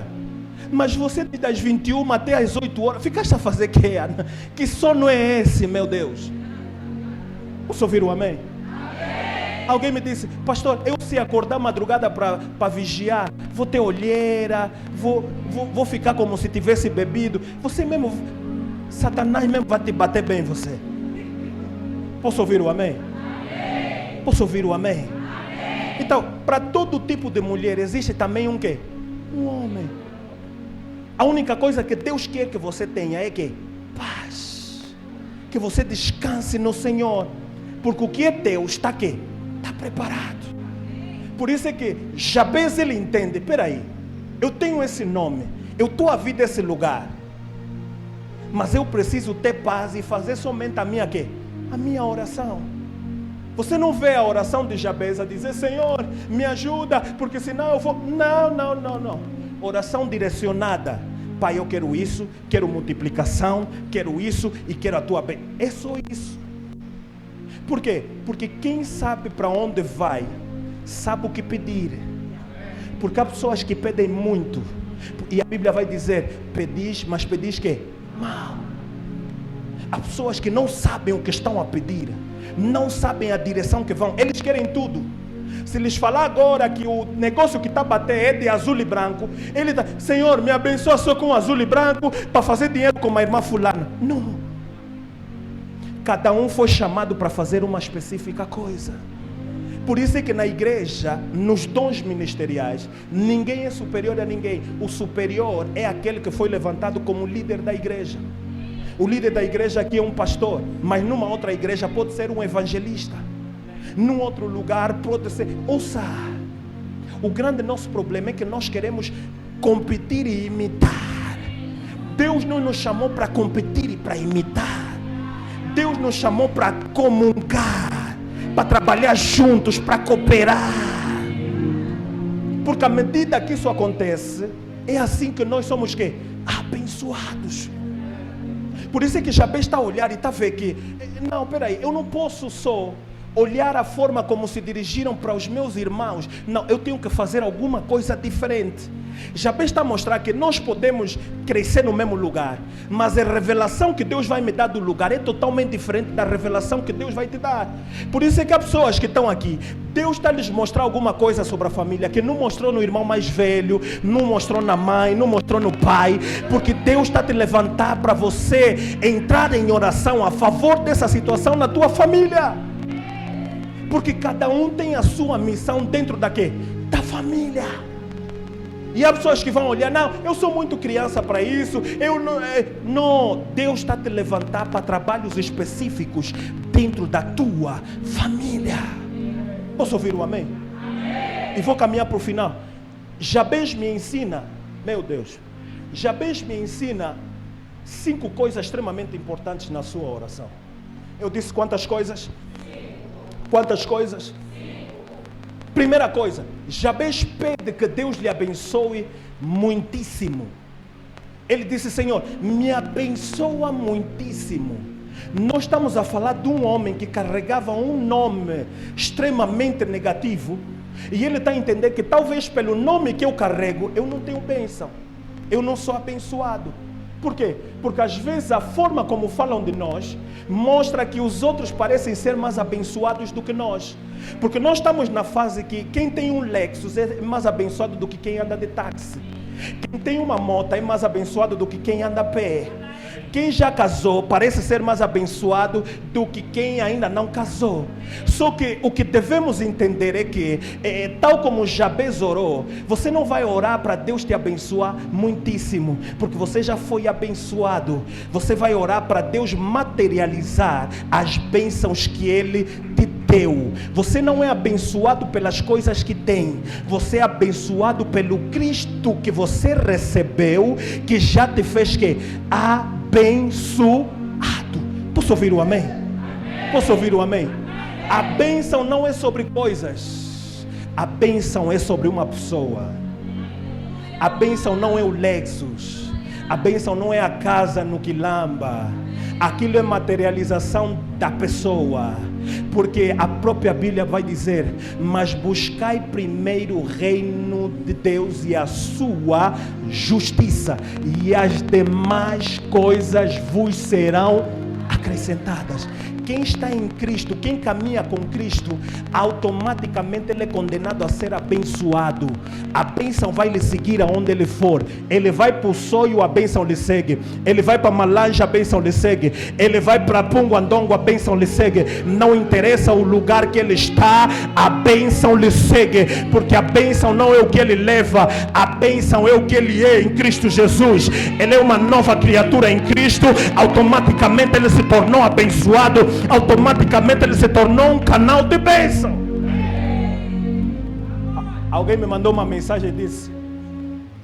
Speaker 2: Mas você das 21 até às 8 horas, ficaste a fazer que? Que sono é esse, meu Deus? Posso ouvir o amém? Amém. Alguém me disse, pastor, eu se acordar madrugada para vigiar, vou ter olheira, vou ficar como se tivesse bebido. Você mesmo... Satanás mesmo vai te bater bem você. Posso ouvir o amém? Amém. Posso ouvir o amém? Amém. Então, para todo tipo de mulher existe também um quê? Um homem. A única coisa que Deus quer que você tenha é que paz. Que você descanse no Senhor. Porque o que é teu está aqui, está preparado. Por isso é que Jabez ele entende, peraí, eu tenho esse nome, eu estou a vir desse lugar. Mas eu preciso ter paz e fazer somente a minha quê? A minha oração. Você não vê a oração de Jabez a dizer, Senhor, me ajuda, porque senão eu vou... Não. Oração direcionada. Pai, eu quero isso, quero multiplicação, quero isso e quero a tua bênção. É só isso. Por quê? Porque quem sabe para onde vai, sabe o que pedir. Porque há pessoas que pedem muito, e a Bíblia vai dizer, pedis, mas pedis que? Mal. Há pessoas que não sabem o que estão a pedir, não sabem a direção que vão, eles querem tudo. Se lhes falar agora que o negócio que está a bater é de azul e branco, ele está, Senhor, me abençoa só com azul e branco, para fazer dinheiro com a irmã fulana. Não. Cada um foi chamado para fazer uma específica coisa. Por isso é que na igreja, nos dons ministeriais, ninguém é superior a ninguém. O superior é aquele que foi levantado como líder da igreja. O líder da igreja aqui é um pastor, mas numa outra igreja pode ser um evangelista. Num outro lugar pode ser... Ouça, o grande nosso problema é que nós queremos competir e imitar. Deus não nos chamou para competir e para imitar. Deus nos chamou para comungar, para trabalhar juntos, para cooperar. Porque à medida que isso acontece, é assim que nós somos que? Abençoados. Por isso é que Jabez está a olhar e está a ver que, não, peraí, eu não posso só olhar a forma como se dirigiram para os meus irmãos. Não, eu tenho que fazer alguma coisa diferente. Jabez está a mostrar que nós podemos crescer no mesmo lugar, mas a revelação que Deus vai me dar do lugar é totalmente diferente da revelação que Deus vai te dar. Por isso é que há pessoas que estão aqui, Deus está a lhes mostrar alguma coisa sobre a família que não mostrou no irmão mais velho, não mostrou na mãe, não mostrou no pai, porque Deus está a te levantar para você entrar em oração a favor dessa situação na tua família. Porque cada um tem a sua missão dentro da quê? Da família. E há pessoas que vão olhar, não, eu sou muito criança para isso, eu não... Não, Deus está a te levantar para trabalhos específicos dentro da tua família. Posso ouvir o amém? Amém. E vou caminhar para o final. Jabez me ensina, meu Deus, Jabez me ensina 5 coisas extremamente importantes na sua oração. Eu disse quantas coisas? Quantas coisas? Primeira coisa, Jabez pede que Deus lhe abençoe muitíssimo. Ele disse, Senhor, me abençoa muitíssimo. Nós estamos a falar de um homem que carregava um nome extremamente negativo, e ele está a entender que talvez pelo nome que eu carrego, eu não tenho bênção, eu não sou abençoado. Por quê? Porque às vezes a forma como falam de nós mostra que os outros parecem ser mais abençoados do que nós. Porque nós estamos na fase que quem tem um Lexus é mais abençoado do que quem anda de táxi. Quem tem uma moto é mais abençoado do que quem anda a pé. Quem já casou parece ser mais abençoado do que quem ainda não casou. Só que o que devemos entender é que, tal como Jabez orou, você não vai orar para Deus te abençoar muitíssimo, porque você já foi abençoado. Você vai orar para Deus materializar as bênçãos que Ele te deu. Você não é abençoado pelas coisas que tem, você é abençoado pelo Cristo que você recebeu, que já te fez que? Abençoado. Posso ouvir o amém? Posso ouvir o amém? A bênção não é sobre coisas, a bênção é sobre uma pessoa. A bênção não é o Lexus, a bênção não é a casa no Quilamba. Aquilo é materialização da pessoa. Porque a própria Bíblia vai dizer, mas buscai primeiro o reino de Deus e a sua justiça, e as demais coisas vos serão acrescentadas. Quem está em Cristo, quem caminha com Cristo, automaticamente ele é condenado a ser abençoado. A bênção vai lhe seguir aonde ele for. Ele vai para o Soio, a bênção lhe segue. Ele vai para Malanja, a bênção lhe segue. Ele vai para Punguandongo, a bênção lhe segue. Não interessa o lugar que ele está, a bênção lhe segue. Porque a bênção não é o que ele leva, a bênção é o que ele é em Cristo Jesus. Ele é uma nova criatura em Cristo. Automaticamente ele se tornou abençoado. Automaticamente ele se tornou um canal de bênção. Alguém me mandou uma mensagem e disse,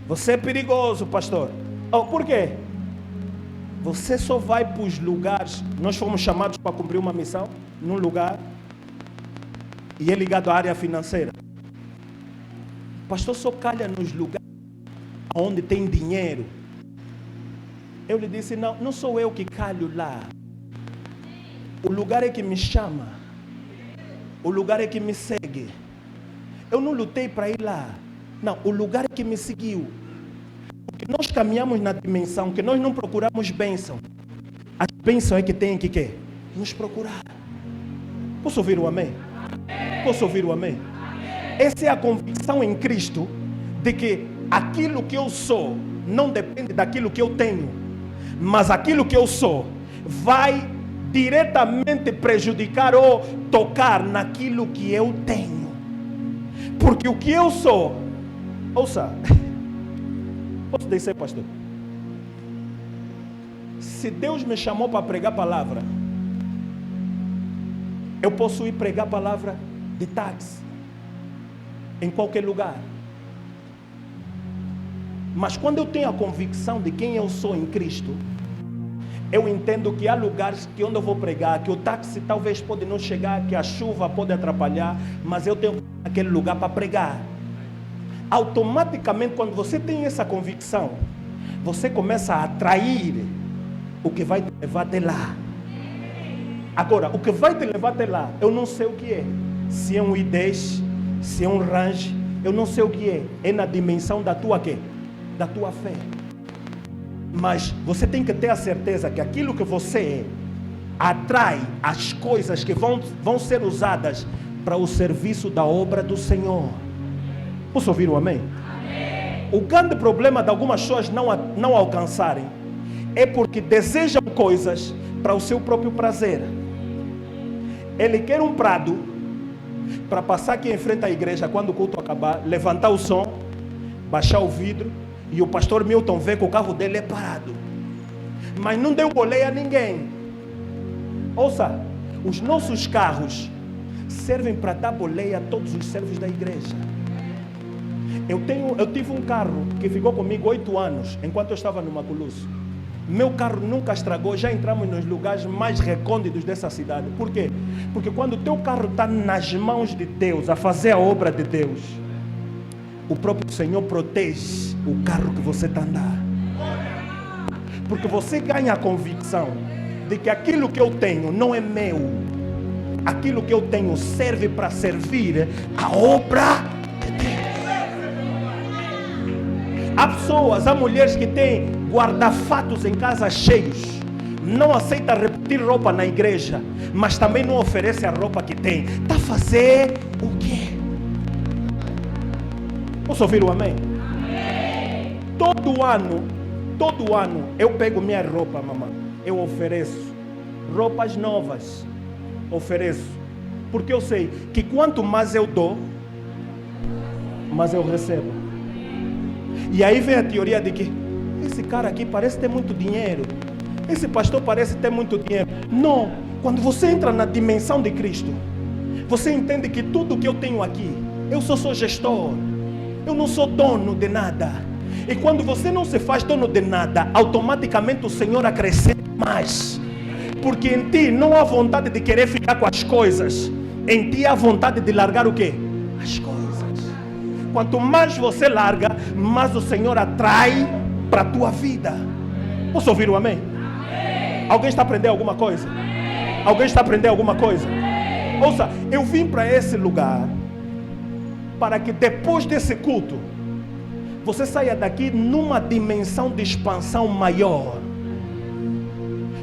Speaker 2: você é perigoso, pastor. Oh, por quê? Você só vai para os lugares. Nós fomos chamados para cumprir uma missão num lugar, e é ligado à área financeira. Pastor só calha nos lugares onde tem dinheiro. Eu lhe disse, não, não sou eu que calho lá. O lugar é que me chama. O lugar é que me segue. Eu não lutei para ir lá. Não, o lugar é que me seguiu. Porque nós caminhamos na dimensão que nós não procuramos bênção. A bênção é que tem que nos procurar. Posso ouvir o amém? Posso ouvir o amém? Essa é a convicção em Cristo de que aquilo que eu sou não depende daquilo que eu tenho, mas aquilo que eu sou vai diretamente prejudicar ou tocar naquilo que eu tenho. Porque o que eu sou, ouça, posso dizer, pastor? Se Deus me chamou para pregar a palavra, eu posso ir pregar a palavra de táxi, em qualquer lugar. Mas quando eu tenho a convicção de quem eu sou em Cristo, eu entendo que há lugares que onde eu vou pregar, que o táxi talvez pode não chegar, que a chuva pode atrapalhar, mas eu tenho aquele lugar para pregar. Automaticamente, quando você tem essa convicção, você começa a atrair o que vai te levar até lá. Agora, o que vai te levar até lá, eu não sei o que é. Se é um I10, se é um range, eu não sei o que é. É na dimensão da tua quê? Da tua fé. Mas você tem que ter a certeza que aquilo que você é atrai as coisas que vão ser usadas para o serviço da obra do Senhor. Posso ouvir o amém? Amém. O grande problema de algumas pessoas não alcançarem é porque desejam coisas para o seu próprio prazer. Ele quer um prado para passar aqui em frente à igreja quando o culto acabar, levantar o som, baixar o vidro, e o pastor Milton vê que o carro dele é parado, mas não deu boleia a ninguém. Ouça, os nossos carros servem para dar boleia a todos os servos da igreja. Eu tive um carro que ficou comigo 8 anos, enquanto eu estava no Maculusso. Meu carro nunca estragou, já entramos nos lugares mais recônditos dessa cidade. Por quê? Porque quando o teu carro está nas mãos de Deus, a fazer a obra de Deus, o próprio Senhor protege o carro que você está andando. Porque você ganha a convicção de que aquilo que eu tenho não é meu. Aquilo que eu tenho serve para servir a obra de Deus. Há pessoas, há mulheres que têm guarda-fatos em casa cheios, não aceita repetir roupa na igreja, mas também não oferece a roupa que tem. Está a fazer o quê? Posso ouvir o amém? Amém. Todo ano eu pego minha roupa, mamãe, eu ofereço roupas novas, ofereço, porque eu sei que quanto mais eu dou, mais eu recebo. E aí vem a teoria de que esse cara aqui parece ter muito dinheiro, esse pastor parece ter muito dinheiro. Não, quando você entra na dimensão de Cristo, você entende que tudo que eu tenho aqui, eu só sou gestor, eu não sou dono de nada. E quando você não se faz dono de nada, automaticamente o Senhor acrescenta mais. Porque em ti não há vontade de querer ficar com as coisas, em ti há vontade de largar o quê? As coisas. Quanto mais você larga, mais o Senhor atrai para a tua vida. Posso ouvir o amém? Amém. Alguém está aprendendo alguma coisa? Amém. Alguém está aprendendo alguma coisa? Amém. Ouça, eu vim para esse lugar para que depois desse culto você saia daqui numa dimensão de expansão maior.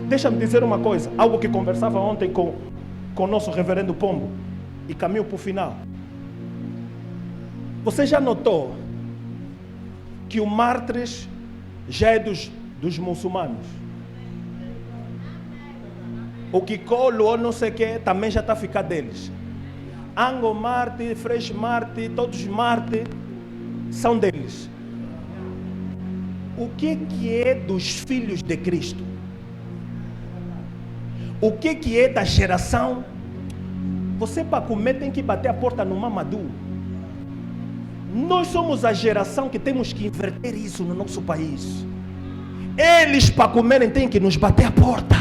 Speaker 2: Deixa-me dizer uma coisa, algo que conversava ontem com o nosso reverendo Pombo, e caminho para o final. Você já notou que o mártires já é dos muçulmanos? O Kikolo ou não sei o que também já está a ficar deles. Ango Marte, Fresh Marte, todos os Marte são deles. O que é dos filhos de Cristo? O que é da geração? Você para comer tem que bater a porta no Mamadu. Nós somos a geração que temos que inverter isso no nosso país. Eles para comerem têm que nos bater a porta.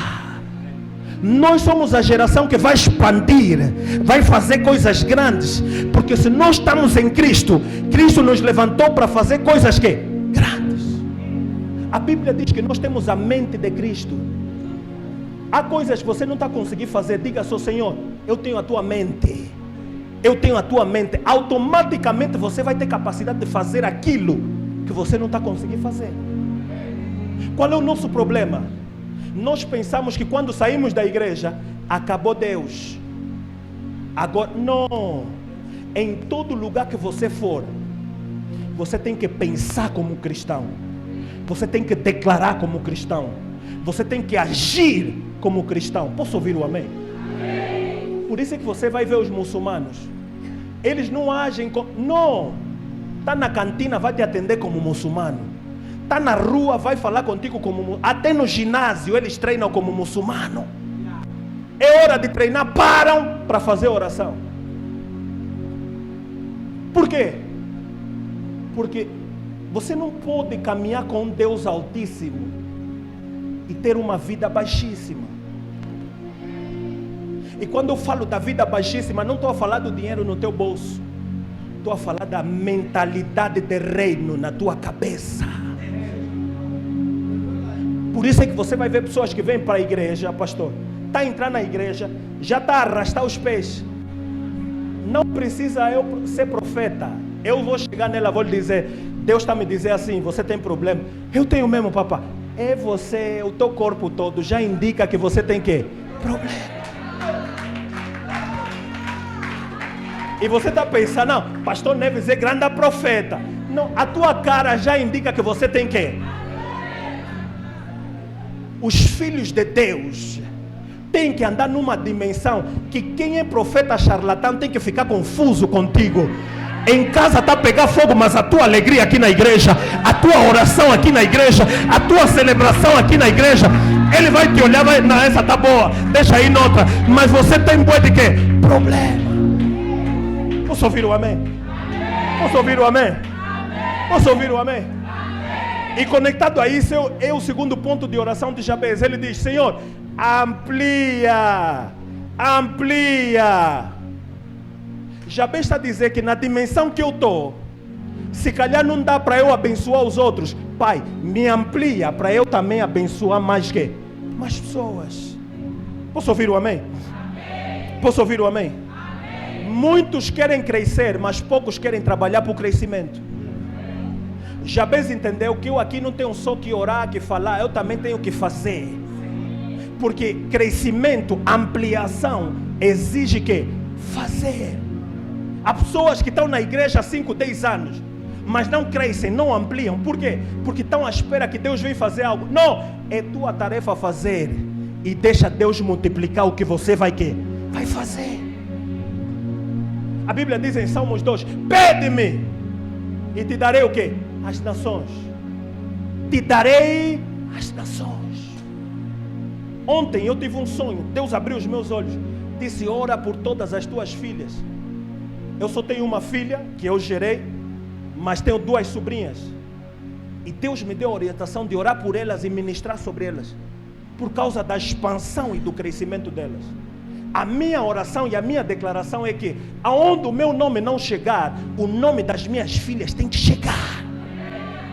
Speaker 2: Nós somos a geração que vai expandir, vai fazer coisas grandes, porque se nós estamos em Cristo, Cristo nos levantou para fazer coisas que? Grandes. A Bíblia diz que nós temos a mente de Cristo. Há coisas que você não está conseguindo fazer. Diga só, Senhor, eu tenho a tua mente. Eu tenho a tua mente. Automaticamente você vai ter capacidade de fazer aquilo que você não está conseguindo fazer. Qual é o nosso problema? Nós pensamos que quando saímos da igreja, acabou Deus. Agora, não. Em todo lugar que você for, você tem que pensar como cristão. Você tem que declarar como cristão. Você tem que agir como cristão. Posso ouvir o amém? Amém. Por isso é que você vai ver os muçulmanos. Eles não agem como... Não. Está na cantina, vai te atender como muçulmano. Está na rua, vai falar contigo como... Até no ginásio, eles treinam como muçulmano. É hora de treinar, param para fazer oração. Por quê? Porque você não pode caminhar com Deus Altíssimo e ter uma vida baixíssima. E quando eu falo da vida baixíssima, não estou a falar do dinheiro no teu bolso. Estou a falar da mentalidade de reino na tua cabeça. Por isso é que você vai ver pessoas que vêm para a igreja, pastor, está a entrar na igreja, já está a arrastar os pés. Não precisa eu ser profeta. Eu vou chegar nela, vou lhe dizer, Deus está me dizendo assim, você tem problema. Eu tenho mesmo, papá. É você, o teu corpo todo já indica que você tem que problema. E você está pensando, não, pastor Neves é grande profeta. Não, a tua cara já indica que você tem que. Os filhos de Deus tem que andar numa dimensão que quem é profeta charlatão tem que ficar confuso contigo. Em casa está a pegar fogo, mas a tua alegria aqui na igreja, a tua oração aqui na igreja, a tua celebração aqui na igreja, ele vai te olhar, vai, não, essa tá boa, deixa aí noutra, mas você tem bué de quê? Problema. Posso ouvir o amém? Posso ouvir o amém? Posso ouvir o amém? E conectado a isso é o segundo ponto de oração de Jabez. Ele diz, Senhor, amplia. Jabez está a dizer que na dimensão que eu estou, se calhar não dá para eu abençoar os outros. Pai, me amplia para eu também abençoar mais pessoas. Posso ouvir o amém? Posso ouvir o amém? Muitos querem crescer, mas poucos querem trabalhar para o crescimento. Jabez entendeu que eu aqui não tenho só que orar, que falar, eu também tenho que fazer. Porque crescimento, ampliação, exige que fazer. Há pessoas que estão na igreja há 5, 10 anos, mas não crescem, não ampliam. Por quê? Porque estão à espera que Deus venha fazer algo. Não, é tua tarefa fazer. E deixa Deus multiplicar o que você vai fazer. A Bíblia diz em Salmos 2, pede-me e te darei o quê? As nações. Te darei as nações. Ontem eu tive um sonho. Deus abriu os meus olhos. Disse, ora por todas as tuas filhas. Eu só tenho uma filha que eu gerei, mas tenho 2 sobrinhas. E Deus me deu a orientação de orar por elas e ministrar sobre elas, por causa da expansão e do crescimento delas. A minha oração e a minha declaração é que aonde o meu nome não chegar, o nome das minhas filhas tem que chegar.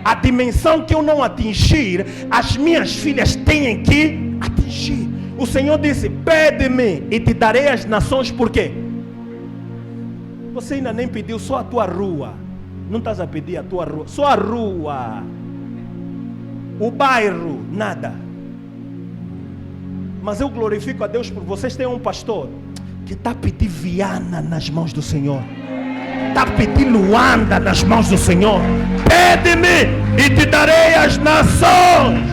Speaker 2: A dimensão que eu não atingir, as minhas filhas têm que atingir. O Senhor disse, pede-me e te darei as nações. Por quê? Você ainda nem pediu só a tua rua. Não estás a pedir a tua rua, só a rua. O bairro, nada. Mas eu glorifico a Deus por vocês. Tem um pastor que está a pedir Viana nas mãos do Senhor. Está a pedir Luanda nas mãos do Senhor. Pede-me e te darei as nações.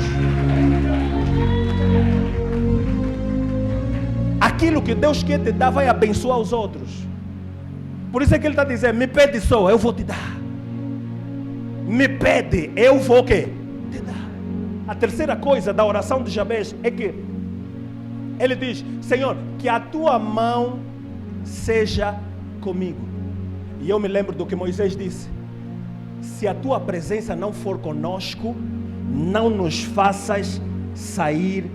Speaker 2: Aquilo que Deus quer te dar vai abençoar os outros. Por isso é que ele está dizendo, me pede só, eu vou te dar. Me pede, eu vou te dar. A terceira coisa da oração de Jabez é que ele diz, Senhor, que a tua mão seja comigo. E eu me lembro do que Moisés disse, se a tua presença não for conosco, não nos faças sair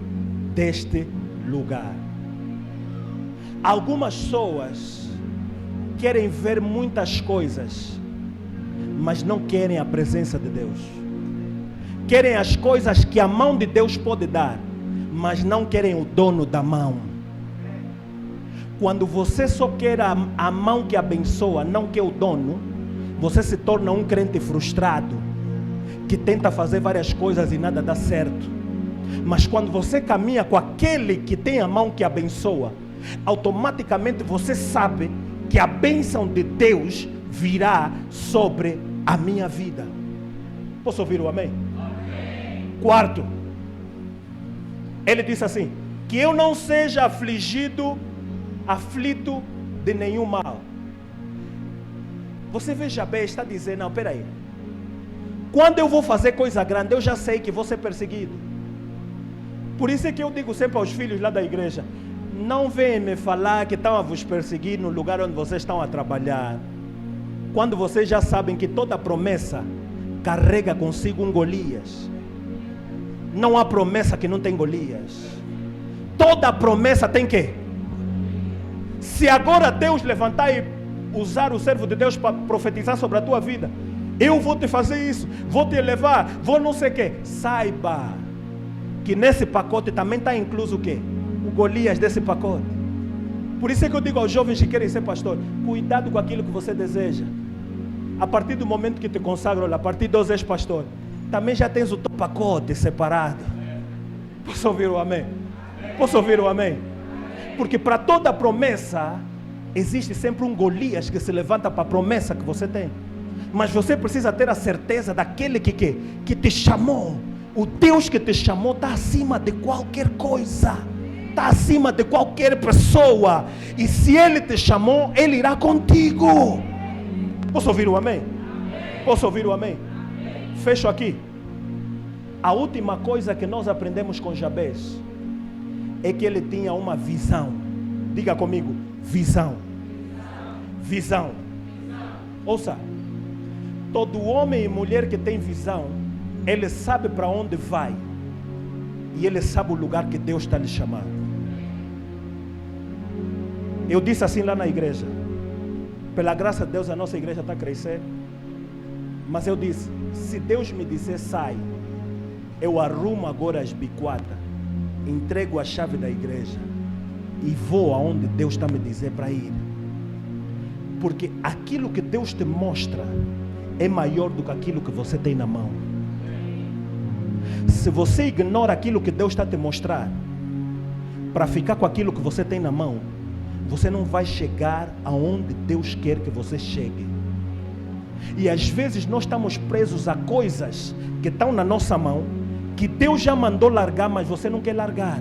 Speaker 2: deste lugar. Algumas pessoas querem ver muitas coisas, mas não querem a presença de Deus. querem as coisas que a mão de Deus pode dar, mas não querem o dono da mão. Quando você só quer a mão que abençoa, não quer o dono, você se torna um crente frustrado, que tenta fazer várias coisas e nada dá certo. Mas quando você caminha com aquele que tem a mão que abençoa, automaticamente você sabe que a bênção de Deus virá sobre a minha vida. Posso ouvir o amém? Amém. Quarto, ele disse assim: que eu não seja afligido de nenhum mal. Você vê, Jabez está dizendo: não, peraí, quando eu vou fazer coisa grande, eu já sei que vou ser perseguido. Por isso é que eu digo sempre aos filhos lá da igreja: não venham me falar que estão a vos perseguir no lugar onde vocês estão a trabalhar, quando vocês já sabem que toda promessa carrega consigo um Golias. Não há promessa que não tem Golias. Toda promessa tem que. Se agora Deus levantar e usar o servo de Deus para profetizar sobre a tua vida, eu vou te fazer isso, vou te elevar, vou não sei o quê. Saiba que nesse pacote também está incluso o quê? O Golias desse pacote. Por isso é que eu digo aos jovens que querem ser pastor: cuidado com aquilo que você deseja. A partir do momento que te consagra, a partir de hoje és pastor, também já tens o teu pacote separado. Posso ouvir o amém? Posso ouvir o amém? Porque para toda promessa existe sempre um Golias que se levanta para a promessa que você tem. Mas você precisa ter a certeza daquele que te chamou. O Deus que te chamou está acima de qualquer coisa, está acima de qualquer pessoa. E se Ele te chamou, Ele irá contigo. Posso ouvir o amém? Posso ouvir o amém? Fecho aqui. A última coisa que nós aprendemos com Jabez é que ele tinha uma visão. Diga comigo: visão. Visão. Ouça, todo homem e mulher que tem visão, ele sabe para onde vai e ele sabe o lugar que Deus está lhe chamando. Eu disse assim lá na igreja: pela graça de Deus a nossa igreja está crescendo. Mas eu disse: se Deus me disser sai, eu arrumo agora as biquadas, entrego a chave da igreja e vou aonde Deus está me dizer para ir. Porque aquilo que Deus te mostra é maior do que aquilo que você tem na mão. Se você ignora aquilo que Deus está te mostrar para ficar com aquilo que você tem na mão, você não vai chegar aonde Deus quer que você chegue. E às vezes nós estamos presos a coisas que estão na nossa mão, que Deus já mandou largar, mas você não quer largar.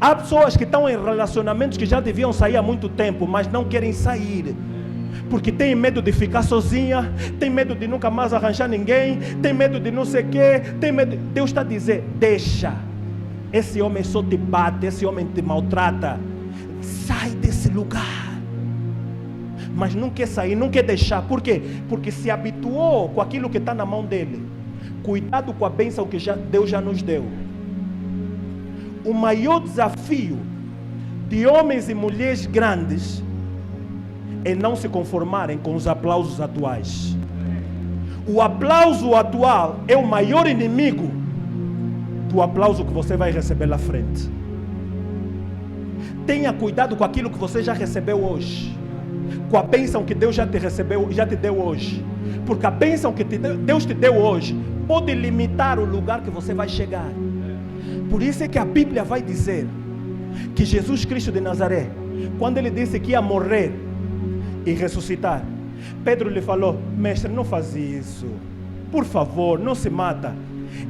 Speaker 2: Há pessoas que estão em relacionamentos que já deviam sair há muito tempo, mas não querem sair, porque tem medo de ficar sozinha, tem medo de nunca mais arranjar ninguém, tem medo de não sei o quê, tem medo. Deus está a dizer: deixa, esse homem só te bate, esse homem te maltrata, sai desse lugar. Mas não quer sair, não quer deixar. Por quê? Porque se habituou com aquilo que está na mão dele. Cuidado com a bênção que Deus já nos deu. O maior desafio de homens e mulheres grandes é não se conformarem com os aplausos atuais. O aplauso atual é o maior inimigo do aplauso que você vai receber lá frente. Tenha cuidado com aquilo que você já recebeu hoje, com a bênção que Deus já te deu hoje. Porque a bênção que Deus te deu hoje pode limitar o lugar que você vai chegar. Por isso é que a Bíblia vai dizer que Jesus Cristo de Nazaré, quando ele disse que ia morrer e ressuscitar, Pedro lhe falou: mestre, não faz isso, por favor, não se mata.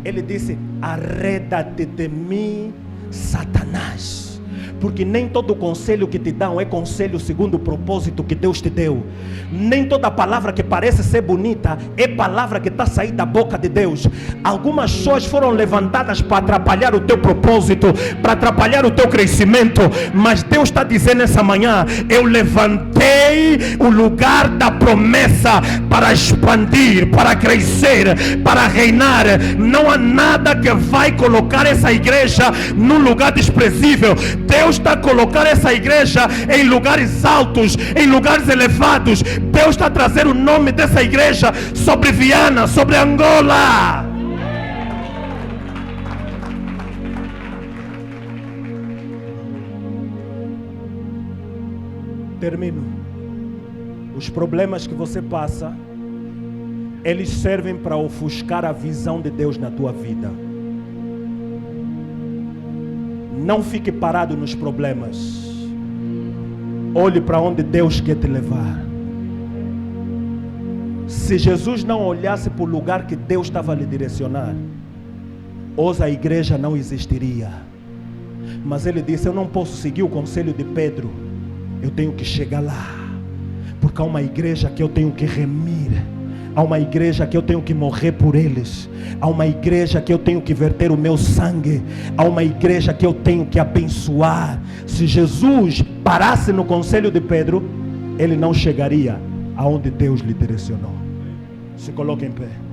Speaker 2: Ele disse: arreda-te de mim, Satanás. Porque nem todo conselho que te dão é conselho segundo o propósito que Deus te deu. Nem toda palavra que parece ser bonita é palavra que está saindo da boca de Deus. Algumas pessoas foram levantadas para atrapalhar o teu propósito, para atrapalhar o teu crescimento. Mas Deus está dizendo nessa manhã: eu levantei o lugar da promessa para expandir, para crescer, para reinar. Não há nada que vai colocar essa igreja num lugar desprezível. Deus está a colocar essa igreja em lugares altos, em lugares elevados. Deus está a trazer o nome dessa igreja sobre Viana, sobre Angola. Termino. Os problemas que você passa, eles servem para ofuscar a visão de Deus na tua vida. Não fique parado nos problemas. Olhe para onde Deus quer te levar. Se Jesus não olhasse para o lugar que Deus estava a lhe direcionar, hoje a igreja não existiria. Mas ele disse: eu não posso seguir o conselho de Pedro, eu tenho que chegar lá, porque há uma igreja que eu tenho que remir, há uma igreja que eu tenho que morrer por eles, há uma igreja que eu tenho que verter o meu sangue, há uma igreja que eu tenho que abençoar. Se Jesus parasse no conselho de Pedro, ele não chegaria aonde Deus lhe direcionou. Se coloque em pé.